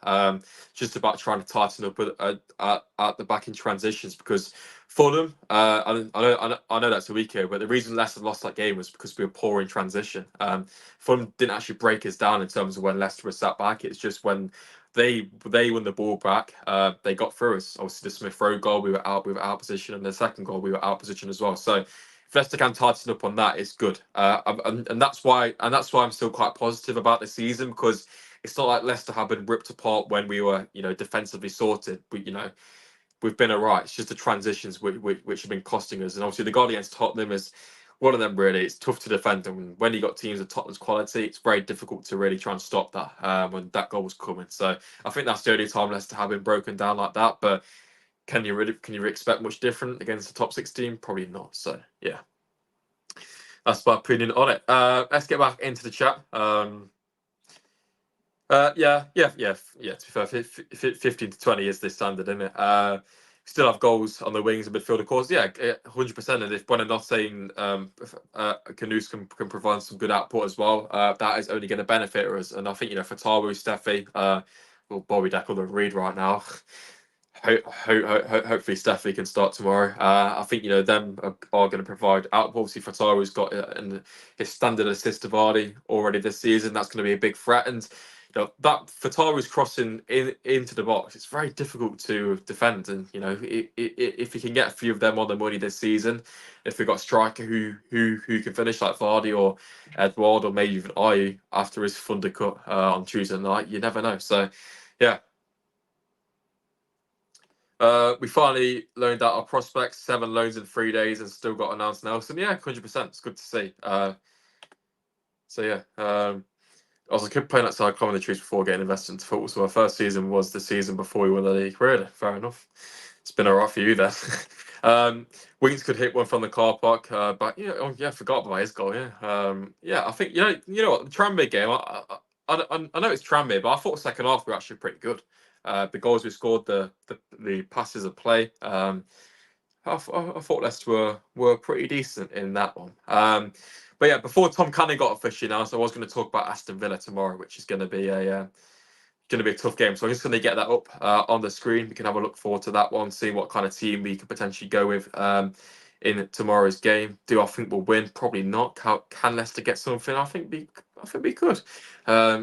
Just about trying to tighten up at the back in transitions, because Fulham, I know that's a week here, but the reason Leicester lost that game was because we were poor in transition. Fulham didn't actually break us down in terms of when Leicester was sat back. It's just when they won the ball back, they got through us. Obviously, the Smith Rowe goal, we were out position, and the second goal, we were out position as well. So if Leicester can tighten up on that, it's good. And that's why I'm still quite positive about the season, because it's not like Leicester have been ripped apart when we were, defensively sorted. We've been alright. It's just the transitions which have been costing us. And obviously, the goal against Tottenham is one of them. Really, it's tough to defend. And when you got teams of Tottenham's quality, it's very difficult to really try and stop that when that goal was coming. So I think that's the only time Leicester have been broken down like that. But can you expect much different against the top 16? Probably not. So yeah, that's my opinion on it. Let's get back into the chat. Yeah. To be fair, 15 to 20 is the standard, isn't it? Still have goals on the wings and midfield, of course. Yeah, 100%. And if when I'm not saying Khannouss can provide some good output as well, that is only going to benefit us. And I think, Fatawu, Steffi, well, Bobby Deck will read right now. Hopefully Steffi can start tomorrow. I think them are going to provide output. Obviously, Fataru's got his standard assist to Vardy already this season. That's going to be a big threat, and that Fataru's crossing into the box. It's very difficult to defend, and if you can get a few of them on the money this season, if we've got a striker who can finish like Vardy or Edouard or maybe even Ayew after his Thunder cut on Tuesday night, you never know. So, yeah. We finally loaned out our prospects, 7 loans in 3 days, and still got announced Nelson. Yeah, 100%. It's good to see. So yeah, I was playing outside climbing the trees before getting invested into football. So my first season was the season before we won the league. Really, fair enough. It's been alright for you then. Wings could hit one from the car park, but I forgot about his goal. Yeah, I think you know what, the Tranmere game. I know it's Tranmere, but I thought the second half were actually pretty good. The goals we scored, the passes of play. I thought Leicester were pretty decent in that one. But yeah, before Tom Canning got officially announced, I was going to talk about Aston Villa tomorrow, which is going to be a tough game. So I'm just going to get that up on the screen. We can have a look forward to that one, see what kind of team we could potentially go with in tomorrow's game. Do I think we'll win? Probably not. Can Leicester get something? I think we could.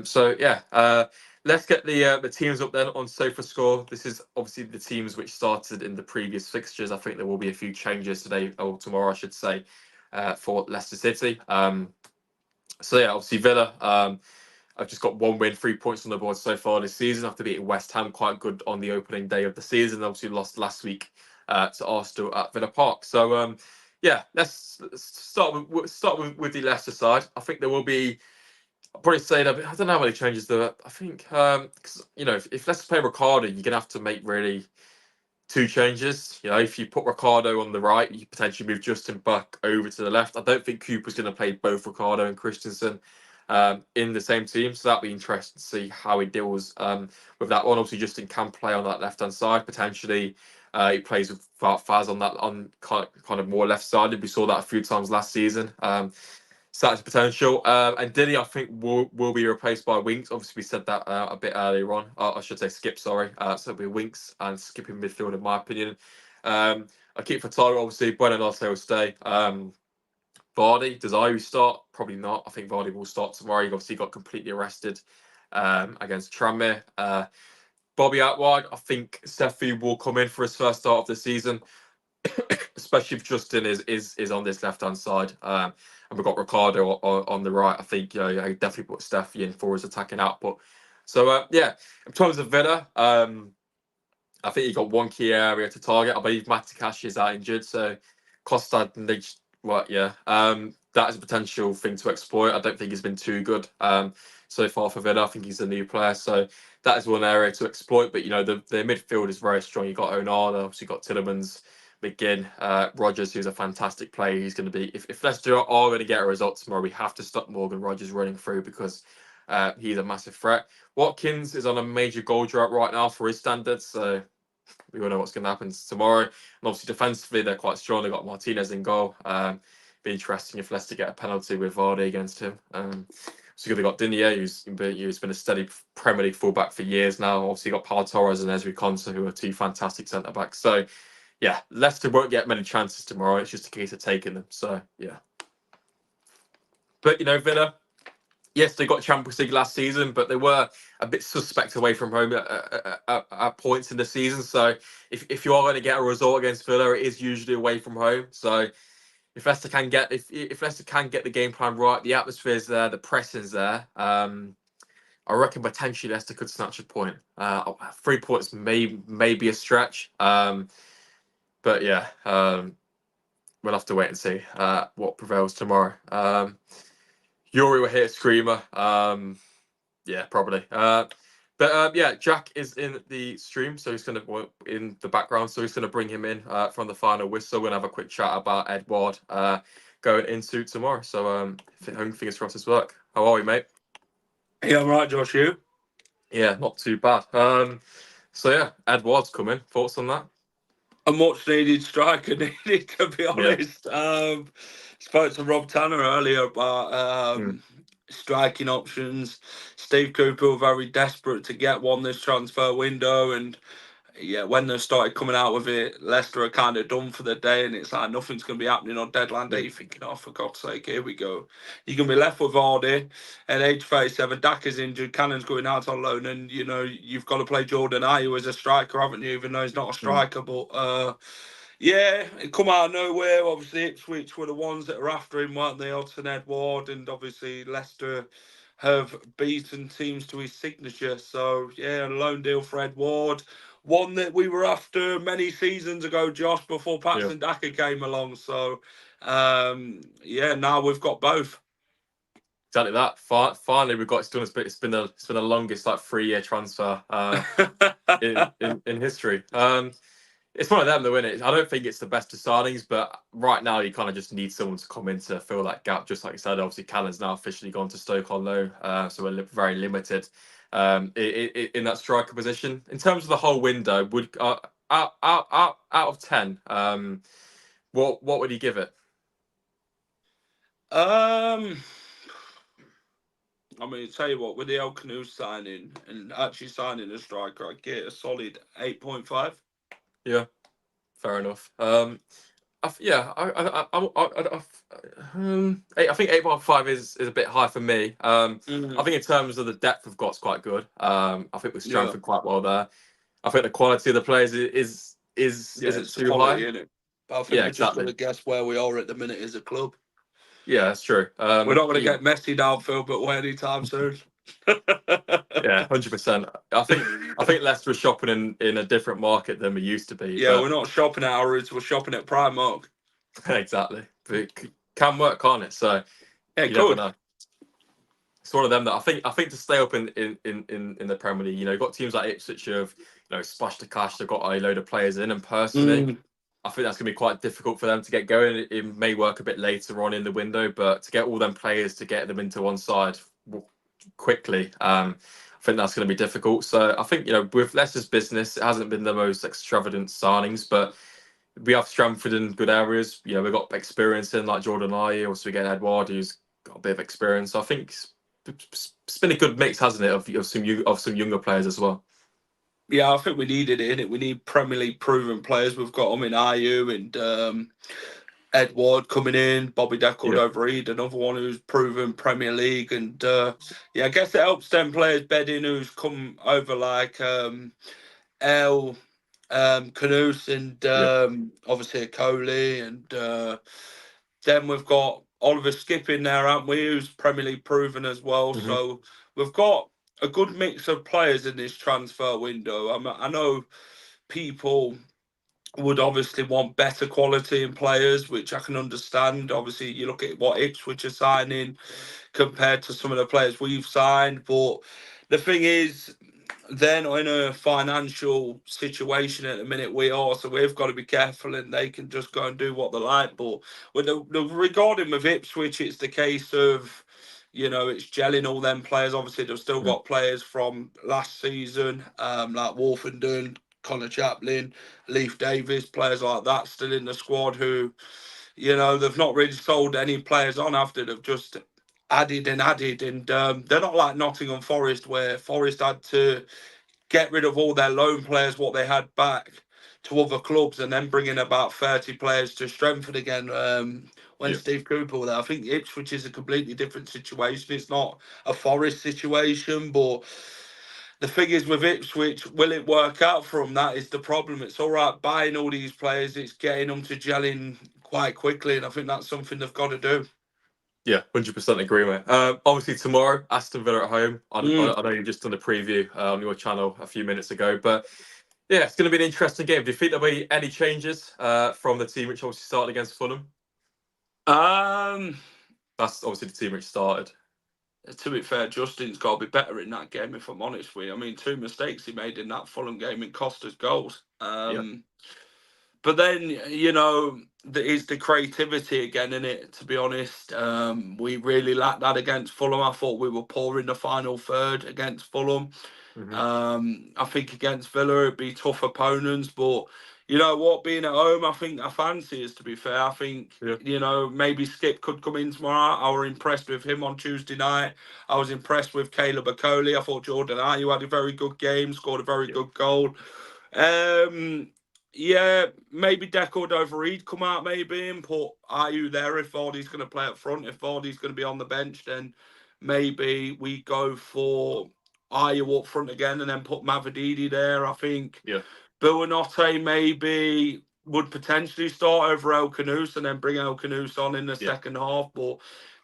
So yeah. Let's get the teams up then on SofaScore. This is obviously the teams which started in the previous fixtures. I think there will be a few changes today or tomorrow, I should say, for Leicester City. So yeah, obviously Villa. I've just got 1 win, 3 points on the board so far this season after beating West Ham quite good on the opening day of the season. Obviously lost last week to Arsenal at Villa Park. So yeah, let's start with the Leicester side. I think there will be. I'll probably say that. I don't know how many changes there. I think because if Leicester play Ricardo, you're gonna have to make really 2 changes. If you put Ricardo on the right, you potentially move Justin back over to the left. I don't think Cooper's going to play both Ricardo and Christensen in the same team, so that'll be interesting to see how he deals with that one. Obviously, Justin can play on that left hand side potentially. He plays with Faz on kind of more left sided. We saw that a few times last season. Such potential. And Diddy, I think, will be replaced by Winks. Obviously, we said that a bit earlier on. I should say Skip, sorry. So it'll be Winks and skipping midfield, in my opinion. I keep Fataru, obviously. Buenanote will stay. Vardy, does Ayew start? Probably not. I think Vardy will start tomorrow. He obviously got completely arrested against Tranmere. Bobby out wide. I think Steffi will come in for his first start of the season, especially if Justin is on this left hand side. And we've got Ricardo on the right. I think I definitely put Steffi in for his attacking output. So yeah, in terms of Villa, I think you got one key area to target. I believe Matikash is out injured, so Costa that is a potential thing to exploit. I don't think he's been too good so far for Villa. I think he's a new player, so that is one area to exploit. But the midfield is very strong. You got Onana, obviously got Tillemans, McGinn, Rogers, who's a fantastic player. He's going to be if Leicester are going to get a result tomorrow, we have to stop Morgan Rogers running through, because He's a massive threat. Watkins is on a major goal drought right now for his standards, so we all know what's going to happen tomorrow. And obviously, defensively, they're quite strong. They've got Martinez in goal. Be interesting if Leicester get a penalty with Vardy against him. So they've got Digne, who's been a steady Premier League fullback for years now. Obviously, you've got Pau Torres and Ezri Konsa, who are two fantastic centre backs. So, yeah, Leicester won't get many chances tomorrow. It's just a case of taking them. So, yeah. But, Villa, yes, they got Champions League last season, but they were a bit suspect away from home at points in the season. So if you are going to get a result against Villa, it is usually away from home. So if Leicester can get if Leicester can get the game plan right, the atmosphere's there, the pressing's there. I reckon potentially Leicester could snatch a point. 3 points may be a stretch, but yeah, we'll have to wait and see what prevails tomorrow. Yuri will hit a screamer. Yeah, probably. But yeah, Jack is in the stream, so he's going to in the background, so he's going to bring him in from the final whistle. We're going to have a quick chat about Edouard going into tomorrow. So fingers crossed his work. How are we, mate? Yeah, I'm right, Josh. You? Yeah, not too bad. So yeah, Edouard's coming. Thoughts on that? A much needed striker, needed to be honest. Yeah. Spoke to Rob Tanner earlier about striking options. Steve Cooper were very desperate to get one this transfer window, and yeah, when they started coming out with it, Leicester are kind of done for the day, and it's like nothing's going to be happening on deadline day. You're thinking, oh, for God's sake, here we go. You're going to be left with Vardy at age 37. Daka's injured, Cannon's going out on loan, and you've got to play Jordan Ayew as a striker, haven't you? Even though he's not a striker, but yeah, it come out of nowhere. Obviously, Ipswich were the ones that were after him, weren't they? Odsonne Edouard, and obviously Leicester have beaten teams to his signature. So yeah, a loan deal for Edouard. One that we were after many seasons ago, Josh, before Patson Daka came along. So, yeah, now we've got both. Exactly that. Finally, we've got it's been the longest 3-year transfer in history. It's one of them, though, isn't it? I don't think it's the best of signings, but right now you kind of just need someone to come in to fill that gap. Just like you said, obviously Callum's now officially gone to Stoke on loan, so we're very limited in that striker position. In terms of the whole window, would out of 10, what would you give it? I mean, tell you what, with the El Khannouss signing and actually signing a striker, I'd get a solid 8.5. Yeah, fair enough. I think 8.5 is a bit high for me. I think in terms of the depth we've got, it's quite good. I think we're strengthened quite well there. I think the quality of the players isn't too high. Isn't it? But I think we're just going to guess where we are at the minute as a club. Yeah, that's true. We're not going to get Messi downfield, but anytime soon. Yeah, 100%. I think Leicester is shopping in a different market than we used to be. Yeah, we're not shopping at Harrods, we're shopping at Primark. Exactly. But it can work, can't it? So yeah, good. It's one of them that I think to stay up in the Premier League, you've got teams like Ipswich who have splashed the cash, they've got a load of players in, and personally I think that's going to be quite difficult for them to get going. It may work a bit later on in the window, but to get all them players to get them into one side quickly, I think that's going to be difficult. So I think, with Leicester's business, it hasn't been the most extravagant signings, but we have strengthened in good areas. We've got experience in like Jordan Ayew, also we get Edouard, who's got a bit of experience. So I think it's been a good mix, hasn't it, of some younger players as well. Yeah, I think we needed it, innit? We need Premier League proven players. We've got them in Ayew and Edouard coming in, Bobby Decordova-Reid, another one who's proven Premier League. And yeah, I guess it helps them players bed in who's come over like El Khannouss and obviously Coley. And then we've got Oliver Skipp in there, haven't we, who's Premier League proven as well. So we've got a good mix of players in this transfer window. I know people would obviously want better quality in players, which I can understand. Obviously, you look at what Ipswich are signing compared to some of the players we've signed. But the thing is, they're not in a financial situation at the minute we are, so we've got to be careful, and they can just go and do what they like. But regarding with Ipswich, it's the case of You know, it's gelling all them players. Obviously, they've still got players from last season, like Wolfenden, Connor Chaplin, Leif Davis, players like that still in the squad who, you know, they've not really sold any players on after. They've just added and added. And they're not like Nottingham Forest, where Forest had to get rid of all their loan players, what they had back to other clubs, and then bring in about 30 players to strengthen again. When Steve Cooper was there, I think Ipswich is a completely different situation. It's not a Forest situation, but the thing is with Ipswich, will it work out for them? That is the problem. It's all right buying all these players, it's getting them to gel in quite quickly, and I think that's something they've got to do. Yeah, 100% agree, mate. Obviously, tomorrow, Aston Villa at home. I know you've just done a preview on your channel a few minutes ago, but yeah, it's going to be an interesting game. Do you think there'll be any changes from the team which obviously started against Fulham? That's obviously the team which started. To be fair, Justin's got to be better in that game, if I'm honest with you. I mean, 2 mistakes he made in that Fulham game, it cost us goals. But then, you know, it's the creativity again, in it. To be honest, we really lacked that against Fulham. I thought we were poor in the final third against Fulham. I think against Villa it'd be tough opponents, but you know what, being at home, I think I fancy us, to be fair. I think, you know, maybe Skip could come in tomorrow. I was impressed with him on Tuesday night. I was impressed with Caleb Okoli. I thought Jordan Ayew had a very good game, scored a very good goal. Yeah, maybe Deco Overeed come out maybe and put Ayew there if Vardy's going to play up front. If Vardy's going to be on the bench, then maybe we go for Ayew up front again and then put Mavididi there. I think Buonanotte maybe would potentially start over El Khannouss and then bring El Khannouss on in the second half. But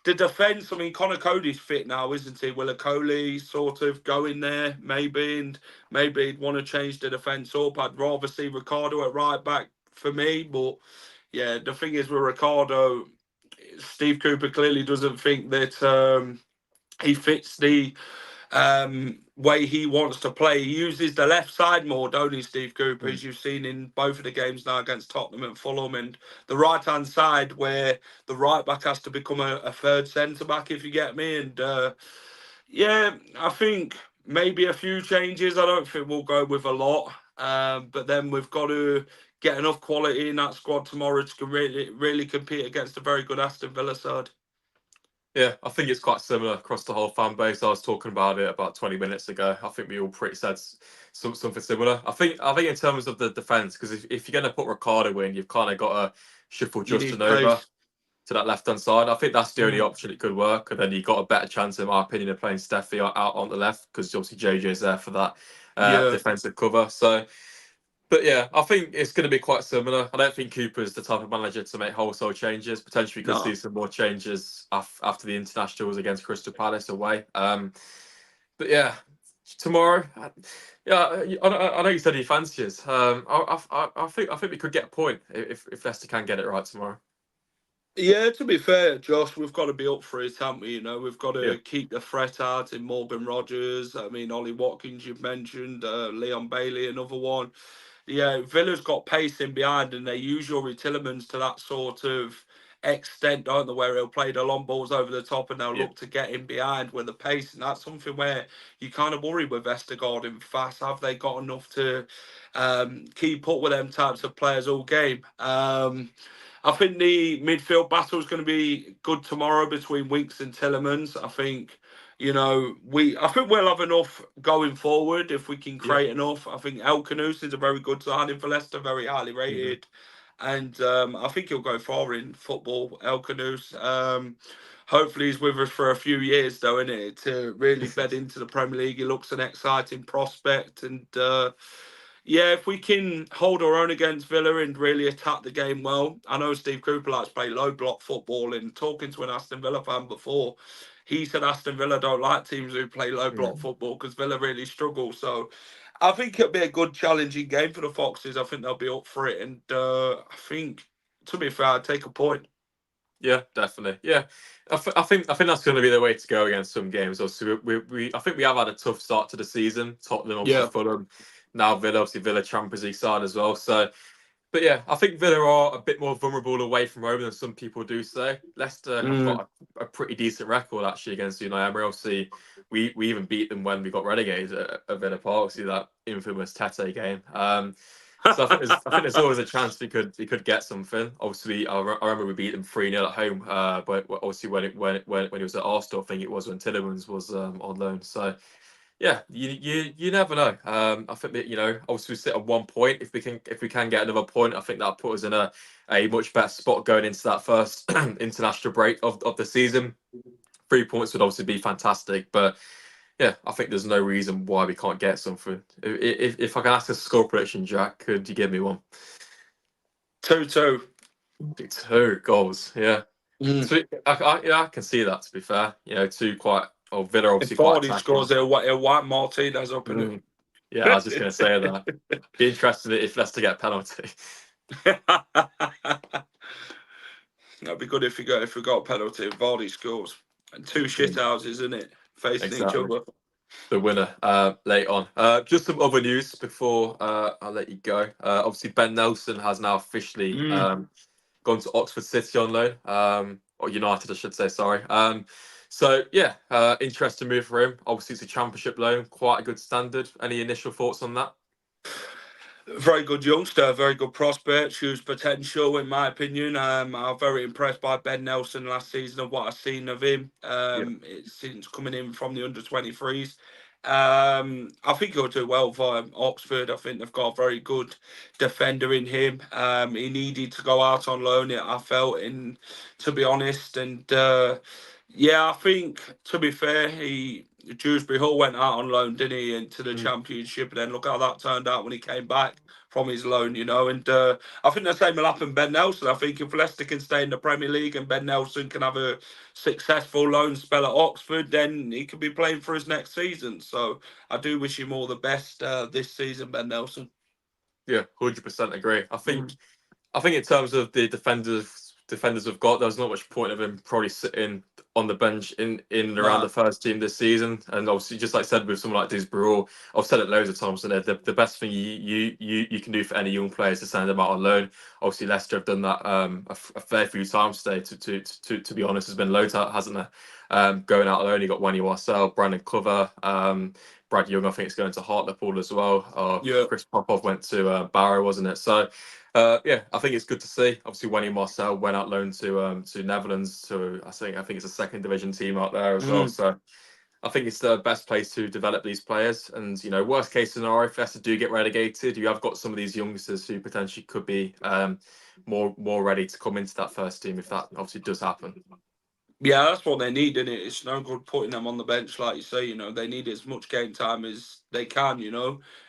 the defence, I mean, Connor Cody's fit now, isn't he? Will Okoli sort of go in there maybe, and maybe he'd want to change the defence up? I'd rather see Ricardo at right back for me. But yeah, the thing is with Ricardo, Steve Cooper clearly doesn't think that he fits the way he wants to play. He uses the left side more, don't he, Steve Cooper, as you've seen in both of the games now against Tottenham and Fulham, and the right-hand side where the right back has to become a third centre-back, if you get me. And yeah, I think maybe a few changes. I don't think we'll go with a lot, but then we've got to get enough quality in that squad tomorrow to really compete against a very good Aston Villa side. Yeah, I think it's quite similar across the whole fan base. I was talking about it about 20 minutes ago. I think we all pretty said something similar. I think in terms of the defence, because if you're going to put Ricardo in, you've kind of got to shuffle Justin over to that left-hand side. I think that's the only option it could work. And then you've got a better chance, in my opinion, of playing Steffi out on the left, because obviously JJ's there for that defensive cover. So, but yeah, I think it's going to be quite similar. I don't think Cooper's the type of manager to make wholesale changes. Potentially could see some more changes after the internationals against Crystal Palace away. But yeah, tomorrow, I know you said he fancies. I think we could get a point if Leicester can get it right tomorrow. Yeah, to be fair, Josh, we've got to be up for it, haven't we? You know, we've got to keep the threat out in Morgan Rogers. I mean, Ollie Watkins, you've mentioned, Leon Bailey, another one. Yeah, Villa's got pace in behind, and they use Yuri Tillemans to that sort of extent, don't they, where he'll play the long balls over the top and they'll look to get in behind with the pace. And that's something where you kind of worry with Vestergaard and Fast. Have they got enough to keep up with them types of players all game? I think the midfield battle is going to be good tomorrow between Winks and Tillemans. I think, you know, I think we'll have enough going forward if we can create enough. I think El Khannouss is a very good signing for Leicester, very highly rated. And I think he'll go far in football, El Khannouss. Hopefully he's with us for a few years, though, innit? To really bed into the Premier League. He looks an exciting prospect. And yeah, if we can hold our own against Villa and really attack the game well. I know Steve Cooper likes to play low block football, and talking to an Aston Villa fan before, he said Aston Villa don't like teams who play low block football because Villa really struggle. So I think it'll be a good challenging game for the Foxes. I think they'll be up for it. And I think, to be fair, I'd take a point. Yeah, definitely. Yeah, I think that's going to be the way to go against some games. Also, I think we have had a tough start to the season. Tottenham, obviously Fulham, now Villa, obviously Villa Champions League side as well. So, But yeah, I think Villa are a bit more vulnerable away from home than some people do say. Leicester have got a pretty decent record actually against Unai Emery. Obviously, we even beat them when we got relegated at Villa Park. Obviously, that infamous Tete game. So I think there's always a chance we could get something. Obviously, I remember we beat them 3-0 at home. But obviously when he was at Arsenal, I think it was when Tillemans was on loan. So yeah, you never know. I think that obviously we sit on 1 point. If we can get another point, I think that'll put us in a much better spot going into that first international break of the season. 3 points would obviously be fantastic, but yeah, I think there's no reason why we can't get something. If I can ask a score prediction, Jack, could you give me one? 2-2. 2 goals, yeah. I can see that. To be fair, two quite. Oh, Villa If obviously quite Vardy attacking. scores, he'll wipe Martinez up in it. Yeah, I was just going to say that. Be interested if Leicester get a penalty. That'd be good if we got a penalty. If Vardy scores, and 2 shit houses, isn't it, facing each other. The winner late on. Just some other news before I'll let you go. Obviously, Ben Nelson has now officially gone to Oxford City on loan, or United, I should say. Sorry. So yeah, interesting move for him. Obviously, it's a Championship loan, quite a good standard. Any initial thoughts on that? Very good youngster, very good prospect, huge potential in my opinion. I'm very impressed by Ben Nelson last season of what I've seen of him. Since coming in from the under-23s. I think he'll do well for Oxford. I think they've got a very good defender in him. He needed to go out on loan, I felt, to be honest. And yeah, I think, to be fair, Dewsbury Hall went out on loan, didn't he, into the Championship, and then look how that turned out when he came back from his loan, and I think the same will happen Ben Nelson. I think if Leicester can stay in the Premier League and Ben Nelson can have a successful loan spell at Oxford, then he could be playing for his next season. So I do wish him all the best this season, Ben Nelson. Yeah, 100% agree. I think in terms of the defenders we've got, there's not much point of him probably sitting on the bench in and around the first team this season. And obviously, just like I said, with someone like Dewsbury, I've said it loads of times, the best thing you can do for any young player is to send them out on loan. Obviously, Leicester have done that a fair few times today. To be honest, has been loads out, hasn't there? Going out on loan, you got Wenny Marcel, Brandon Clover, Brad Young, I think it's going to Hartlepool as well. Chris Popov went to Barrow, wasn't it? So yeah, I think it's good to see. Obviously, Wenny Marcel went out loan to Netherlands. To I think it's a second division team out there as well. So I think it's the best place to develop these players. And worst case scenario, if Leicester do get relegated, you have got some of these youngsters who potentially could be more ready to come into that first team if that obviously does happen. Yeah, that's what they need, isn't it? It's no good putting them on the bench, like you say. They need as much game time as they can.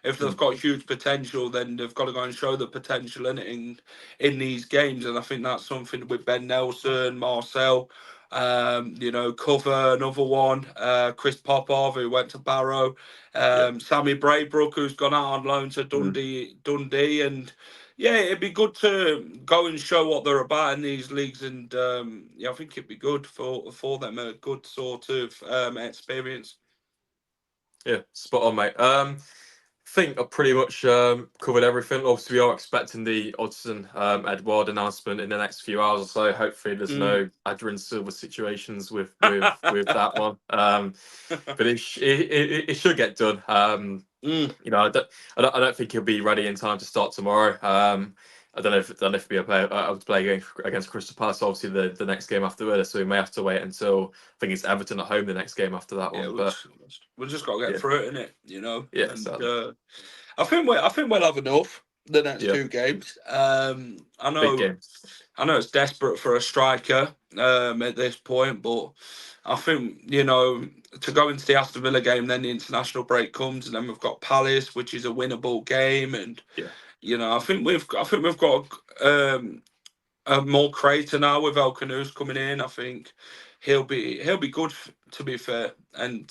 If they've got huge potential, then they've got to go and show the potential in these games. And I think that's something with Ben Nelson, Marcel, Cover, another one, Chris Popov, who went to Barrow, Sammy Braybrook, who's gone out on loan to Dundee, and yeah, it'd be good to go and show what they're about in these leagues, and I think it'd be good for them, a good sort of experience. Yeah, spot on, mate. Think I've pretty much covered everything. Obviously, we are expecting the Odsonne Edouard announcement in the next few hours or so. Hopefully, there's no Adrian Silva situations with that one. But it should get done. I don't think he'll be ready in time to start tomorrow. I don't know if he'll be able to play against Crystal Palace. Obviously, the next game after that, so we may have to wait until I think it's Everton at home the next game after that one. But we've just got to get through it, innit? Yeah, and, I think we'll have enough the next 2 games. I know it's desperate for a striker at this point, but I think to go into the Aston Villa game, then the international break comes, and then we've got Palace, which is a winnable game, and I think we've got a more creator now with El Khannouss coming in. I think he'll be good, to be fair. And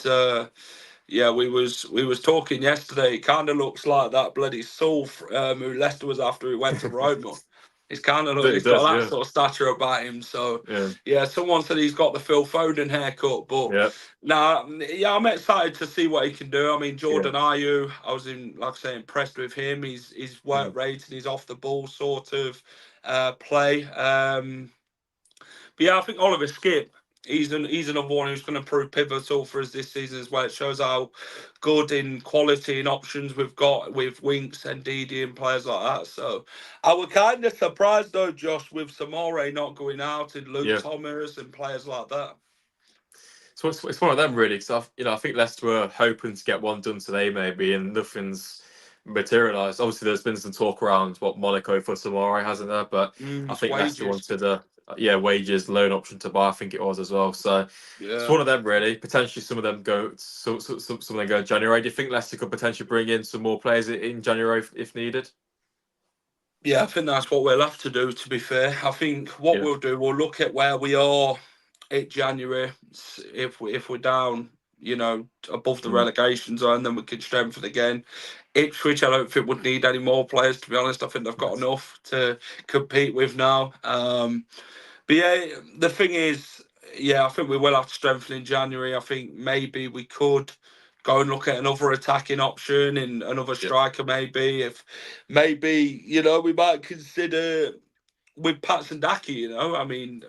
yeah, we was talking yesterday. It kind of looks like that bloody Saul who Leicester was after, who went to Roma. He's kind of It he's got does, that yeah. sort of stature about him. So Yeah. yeah, someone said he's got the Phil Foden haircut, but Yeah. nah, yeah, I'm excited to see what he can do. I mean, Yeah. Jordan Ayew, I was like I say, impressed with him. His work Mm. rate and his off the ball sort of play. But yeah, I think Oliver Skip, he's another one who's going to prove pivotal for us this season as well. It shows how good in quality and options we've got with Winks and Didi and players like that. So I was kind of surprised though, Josh, with Samore not going out and Luke Yeah. Thomas and players like that. So it's one of them really, because I think Leicester were hoping to get one done today maybe, and nothing's materialised. Obviously, there's been some talk around what Monaco for tomorrow, hasn't there? But I It's think Leicester wages. wanted a wages loan option to buy. I think it was as well. So it's Yeah. one of them really. Potentially some of them go. Some of them go in January. Do you think Leicester could potentially bring in some more players in January if needed? Yeah, I think that's what we'll have to do, to be fair. I think what Yeah. we'll do, we'll look at where we are in January. If we're down, above the Mm. relegation zone, then we can strengthen again. Ipswich, I don't think would need any more players, to be honest. I think they've got Nice. enough to compete with now. But yeah, the thing is, yeah, I think we will have to strengthen in January. I think maybe we could go and look at another attacking option and another Yeah. striker, maybe. If maybe, we might consider with Patson Daki, I mean,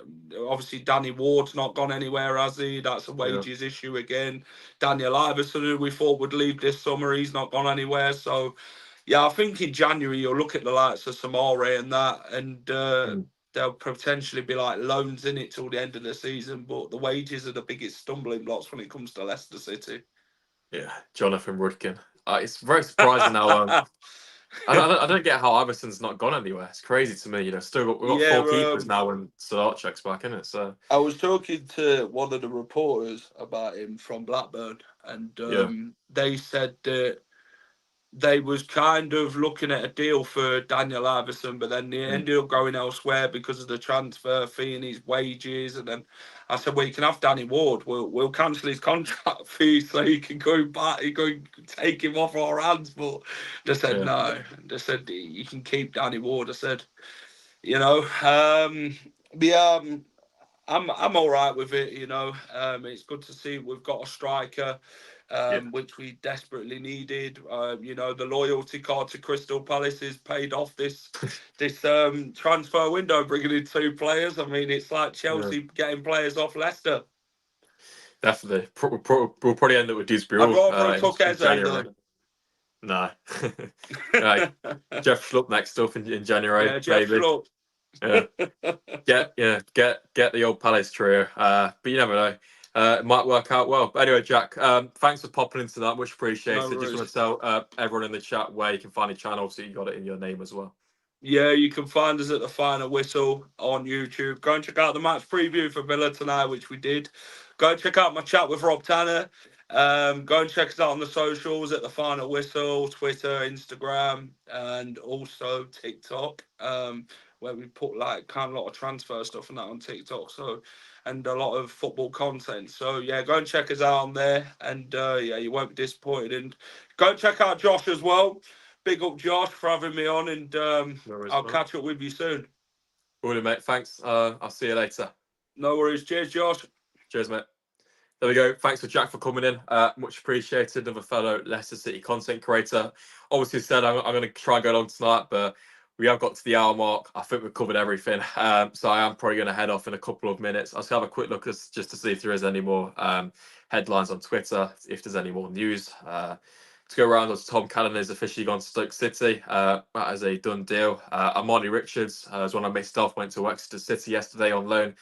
obviously Danny Ward's not gone anywhere, has he? That's a Yeah. wages issue again. Daniel Iverson, who we thought would leave this summer, he's not gone anywhere. So, yeah, I think in January you'll look at the likes of Samore and that, and Mm. there'll potentially be like loans in it till the end of the season. But the wages are the biggest stumbling blocks when it comes to Leicester City. Yeah. Jonathan Rudkin. It's very surprising how I don't get how Iverson's not gone anywhere. It's crazy to me. We've got four Yeah, keepers now and Sadarchek's back in it. So I was talking to one of the reporters about him from Blackburn, and yeah. they said that they was kind of looking at a deal for Daniel Iverson, but then they Mm. ended up going elsewhere because of the transfer fee and his wages. And then I said, "Well, you can have Danny Ward. We'll cancel his contract fee so you can go back. You can take him off our hands." But they said Yeah. no. They said you can keep Danny Ward. I said, yeah. I'm all right with it, It's good to see we've got a striker, Yeah. which we desperately needed. The loyalty card to Crystal Palace is paid off this transfer window, bringing in two players. I mean, it's like Yeah. Chelsea getting players off Leicester. Definitely. We'll probably end up with Dewsbury I'd Hall rather have took in Eze January. No. Right. though. Jeff Schlupp next up in January, Yeah, Jeff maybe. Schlupp. Yeah. Get the old Palace trio. But you never know. It might work out well. But anyway, Jack, thanks for popping into that. Much No appreciated. Just want worries. to tell everyone in the chat where you can find the channel, so you got it in your name as well. Yeah, you can find us at the Final Whistle on YouTube. Go and check out the match preview for Villa tonight, which we did. Go and check out my chat with Rob Tanner. Go and check us out on the socials at the Final Whistle, Twitter, Instagram, and also TikTok, where we put like kind of a lot of transfer stuff and that on TikTok. So, and a lot of football content. So yeah, go and check us out on there, and yeah, you won't be disappointed. And go and check out Josh as well. Big up Josh for having me on, and No worries, I'll man. catch up with you soon. All right, mate. Thanks. I'll see you later. No worries. Cheers, Josh. Cheers, mate. There we go. Thanks for Jack for coming in. Much appreciated. Another fellow Leicester City content creator. Obviously said I'm going to try and go along tonight, but we have got to the hour mark. I think we've covered everything. So I am probably going to head off in a couple of minutes. I'll just have a quick look just to see if there is any more headlines on Twitter, if there's any more news. To go around, as Tom Callan is officially gone to Stoke City. That is a done deal. Armani Richards, as one I missed off, went to Exeter City yesterday on loan,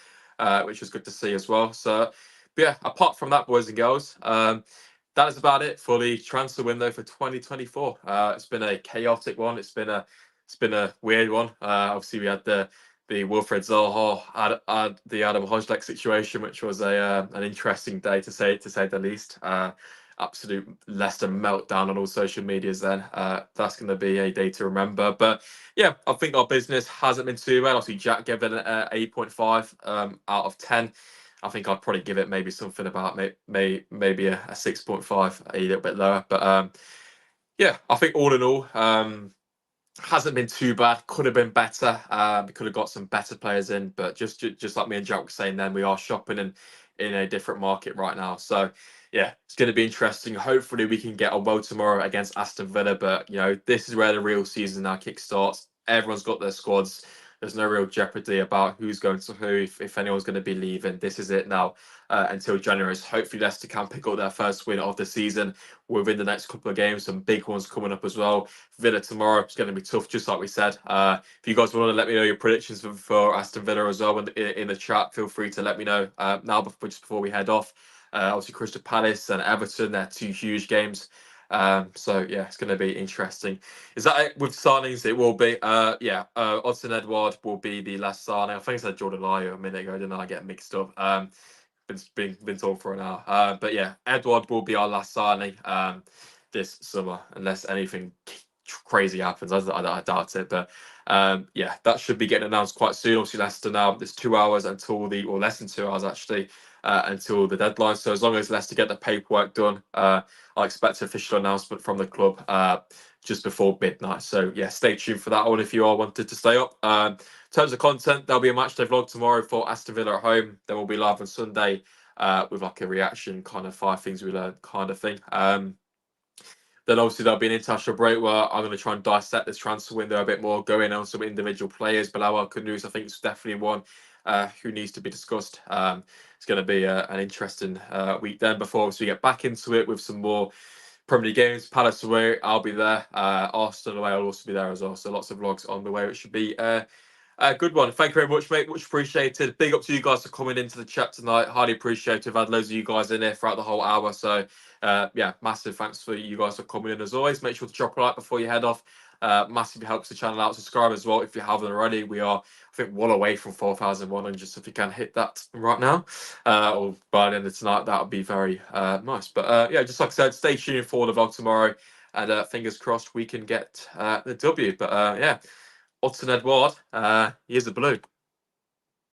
which was good to see as well. So, but yeah, apart from that, boys and girls, that is about it for the transfer window for 2024. It's been a chaotic one. It's been a weird one. Obviously, we had the Wilfred Zaha, the Adam Hojlek situation, which was an interesting day to say the least. Absolute Leicester meltdown on all social medias then. That's going to be a day to remember. But yeah, I think our business hasn't been too bad. Obviously, Jack gave it an 8.5 out of 10. I think I'd probably give it maybe something about maybe a 6.5, a little bit lower. But yeah, I think all in all, hasn't been too bad. Could have been better. We could have got some better players in, but just like me and Jack were saying, then we are shopping in a different market right now. So yeah, it's going to be interesting. Hopefully, we can get on well tomorrow against Aston Villa. But this is where the real season now kickstarts. Everyone's got their squads. There's no real jeopardy about who's going to who, if anyone's going to be leaving. This is it now until January. So hopefully, Leicester can pick up their first win of the season within the next couple of games. Some big ones coming up as well. Villa tomorrow is going to be tough, just like we said. If you guys want to let me know your predictions for Aston Villa as well in the chat, feel free to let me know now just before we head off. Obviously, Crystal Palace and Everton, they're two huge games. So yeah, it's going to be interesting. Is that it with signings? It will be. Odsonne Edouard will be the last signing. I think I said Jordan Lyo a minute ago, didn't I? Get mixed up. Been told for an hour. But yeah, Edouard will be our last signing this summer, unless anything crazy happens. I doubt it. But yeah, that should be getting announced quite soon. Obviously, Leicester now, there's 2 hours until or less than 2 hours actually, until the deadline. So as long as Leicester get the paperwork done, I expect an official announcement from the club just before midnight. So yeah, stay tuned for that one if you are wanted to stay up. In terms of content, there'll be a matchday vlog tomorrow for Aston Villa at home. Then we'll be live on Sunday with like a reaction kind of 5 things we learned kind of thing. Then obviously there'll be an international break where I'm going to try and dissect this transfer window a bit more, go in on some individual players. Bilal El Khannouss, I think, is definitely one who needs to be discussed. It's going to be an interesting week then before we get back into it with some more Premier League games. Palace away, I'll be there. Arsenal away, I'll also be there as well. So lots of vlogs on the way, which should be a good one. Thank you very much, mate. Much appreciated. Big up to you guys for coming into the chat tonight. Highly appreciated. We've had loads of you guys in here throughout the whole hour. So, yeah, massive thanks for you guys for coming in as always. Make sure to drop a like before you head off. Massively helps the channel out. Subscribe as well if you haven't already. We are, I think, one away from 4,100. So if you can hit that right now or by the end of tonight, that would be very nice. But yeah, just like I said, stay tuned for the vlog tomorrow. And fingers crossed we can get the W. But yeah. Odsonne Edouard, he is a blue.